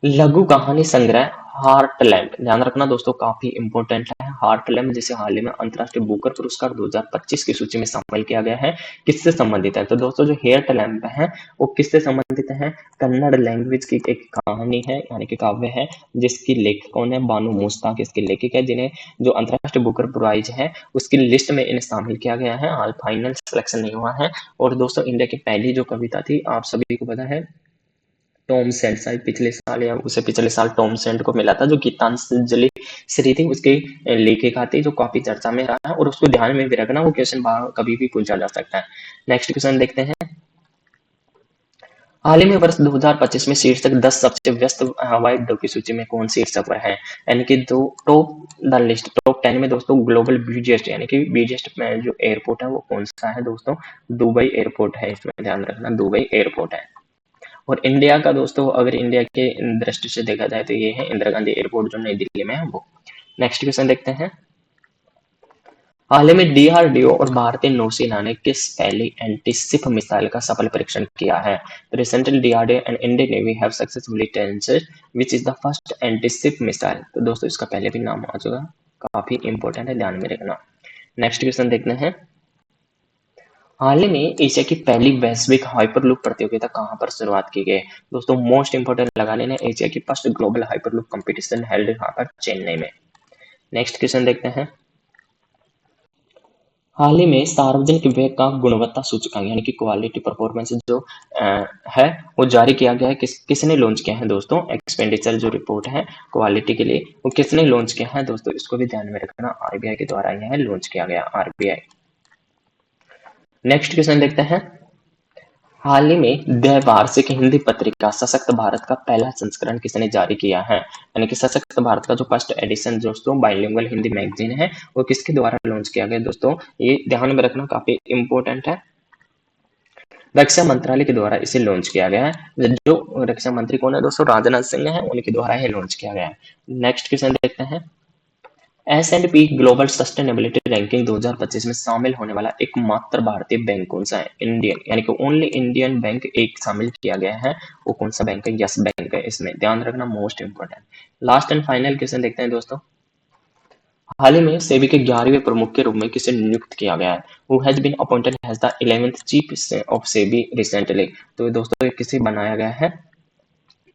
लघु कहानी संग्रह हार्टलैंड, ध्यान रखना दोस्तों काफी इंपॉर्टेंट है। हार्टलैंड जिसे हाल ही में अंतर्राष्ट्रीय बुकर पुरस्कार 2025 की सूची में शामिल किया गया है, किससे संबंधित है, तो दोस्तों जो हार्टलैंड है वो किससे संबंधित है, कन्नड़ लैंग्वेज की एक कहानी है यानी कि काव्य है, जिसकी लेखक कौन है, बानू मुश्ताक इसकी लेखक है, जिन्हें जो अंतर्राष्ट्रीय बुकर प्राइज है उसकी लिस्ट में इन्हें शामिल किया गया है। हाल फाइनल सिलेक्शन नहीं हुआ है। और दोस्तों इंडिया की पहली जो कविता थी आप सभी को पता है, टॉम सेंट, शायद पिछले साल या उसे पिछले साल टॉम सेंट को मिला था, जो गीतांजलि श्री थी उसकी लेखिका थी, जो काफी चर्चा में रहा है और उसको ध्यान में भी रखना, वो क्वेश्चन कभी भी पूछा जा सकता है। नेक्स्ट क्वेश्चन देखते हैं। हाल ही में वर्ष 2025 में शीर्षक 10 सबसे व्यस्त हवाई अड्डों की सूची में कौन शीर्षक पर है, यानी कि दो टॉप द लिस्ट टॉप 10 में दोस्तों ग्लोबल बिजिएस्ट यानी कि बिजिएस्ट जो एयरपोर्ट है वो कौन सा है दोस्तों, दुबई एयरपोर्ट है, इसमें ध्यान रखना दुबई एयरपोर्ट है। और इंडिया का दोस्तों अगर इंडिया के दृष्टि से देखा जाए तो ये है इंदिरा गांधी एयरपोर्ट जो नई दिल्ली में है वो। नेक्स्ट क्वेश्चन देखते हैं। हाल ही में डीआरडीओ और भारतीय नौसेना ने किस पहली एंटी-शिप मिसाइल का सफल परीक्षण किया है, recently DRDO and Indian navy have successfully tested which is the first anti-ship missile, तो दोस्तों इसका पहले भी नाम आ चुका, काफी इंपॉर्टेंट है, ध्यान में रखना। नेक्स्ट क्वेश्चन देखते हैं। हाल ही में एशिया की पहली वैश्विक हाइपरलूप प्रतियोगिता कहां पर शुरुआत की गई, दोस्तों मोस्ट इंपोर्टेंट लगा लेना, एशिया की first global hyperloop competition held यहाँ पर चेन्नई में। नेक्स्ट क्वेश्चन देखते हैं। हाल ही में सार्वजनिक व्यय का गुणवत्ता सूचकांक यानी कि क्वालिटी परफॉर्मेंस जो है वो जारी किया गया है, किसने लॉन्च किया है दोस्तों, एक्सपेंडिचर जो रिपोर्ट है क्वालिटी के लिए वो किसने लॉन्च किया है दोस्तों, इसको भी ध्यान में रखना, आरबीआई के द्वारा यह लॉन्च किया गया, आरबीआई। नेक्स्ट क्वेश्चन देखते हैं। हाल ही में द्वैवार्षिक हिंदी पत्रिका सशक्त भारत का पहला संस्करण किसने जारी किया है, यानी कि सशक्त भारत का जो फर्स्ट एडिशन दोस्तों बाइलिंगुअल हिंदी मैगजीन है वो किसके द्वारा लॉन्च किया गया दोस्तों, ये ध्यान में रखना काफी इंपॉर्टेंट है, रक्षा मंत्रालय के द्वारा इसे लॉन्च किया गया है। जो रक्षा मंत्री कौन है दोस्तों, राजनाथ सिंह है, उनके द्वारा ये लॉन्च किया गया है। नेक्स्ट क्वेश्चन देखते हैं। S&P ग्लोबल सस्टेनेबिलिटी रैंकिंग 2025 में शामिल होने वाला एकमात्र भारतीय बैंक कौन सा है, इंडियन यानी कि ओनली इंडियन बैंक एक शामिल किया गया है, वो कौन सा बैंक है, यस बैंक है, इसमें ध्यान रखना most important. Last and final question देखते हैं दोस्तों। हाल ही में सेबी के 11वें प्रमुख के रूप में किसे नियुक्त किया गया है, who has been appointed as the 11th chief of SEBI recently, तो दोस्तों किसे बनाया गया है,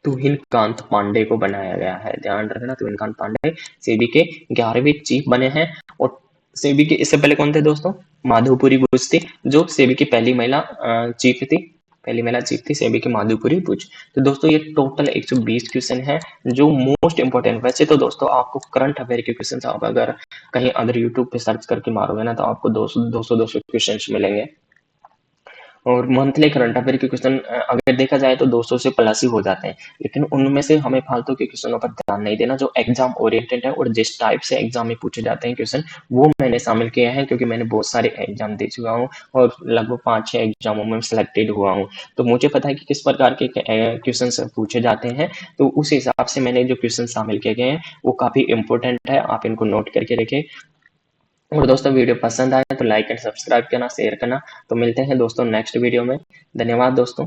तुहिनकांत पांडे को बनाया गया है, ध्यान रखना तुहिनकांत पांडे सेबी के 11वें चीफ बने हैं। और सेबी के इससे पहले कौन थे दोस्तों, माधवपुरी बुच थी, जो सेबी की पहली महिला चीफ थी, पहली महिला चीफ थी सेबी की माधवपुरी बुच। तो दोस्तों ये टोटल 120 क्वेश्चन है जो मोस्ट इंपोर्टेंट, वैसे तो दोस्तों आपको करंट अफेयर के क्वेश्चन आप अगर कहीं अदर यूट्यूब पे सर्च करके मारोगे ना तो आपको 200 क्वेश्चन मिलेंगे, और मंथली करंट अफेयर के क्वेश्चन अगर देखा जाए तो 200 से प्लस ही हो जाते हैं, लेकिन उनमें से हमें फालतू के क्वेश्चनों पर ध्यान नहीं देना जो एग्जाम ओरिएंटेड है और जिस टाइप से एग्जाम में पूछे जाते हैं क्वेश्चन वो मैंने शामिल किया है, क्योंकि मैंने बहुत सारे एग्जाम दे चुका हूँ और लगभग 5-6 एग्जामों में सिलेक्टेड हुआ हूँ, तो मुझे पता है कि किस प्रकार के क्वेश्चन पूछे जाते हैं। तो उस हिसाब से मैंने जो क्वेश्चन शामिल किए गए हैं वो काफी इंपॉर्टेंट है, आप इनको नोट करके रखें। और दोस्तों वीडियो पसंद आया तो लाइक एंड सब्सक्राइब करना, शेयर करना। तो मिलते हैं दोस्तों नेक्स्ट वीडियो में। धन्यवाद दोस्तों।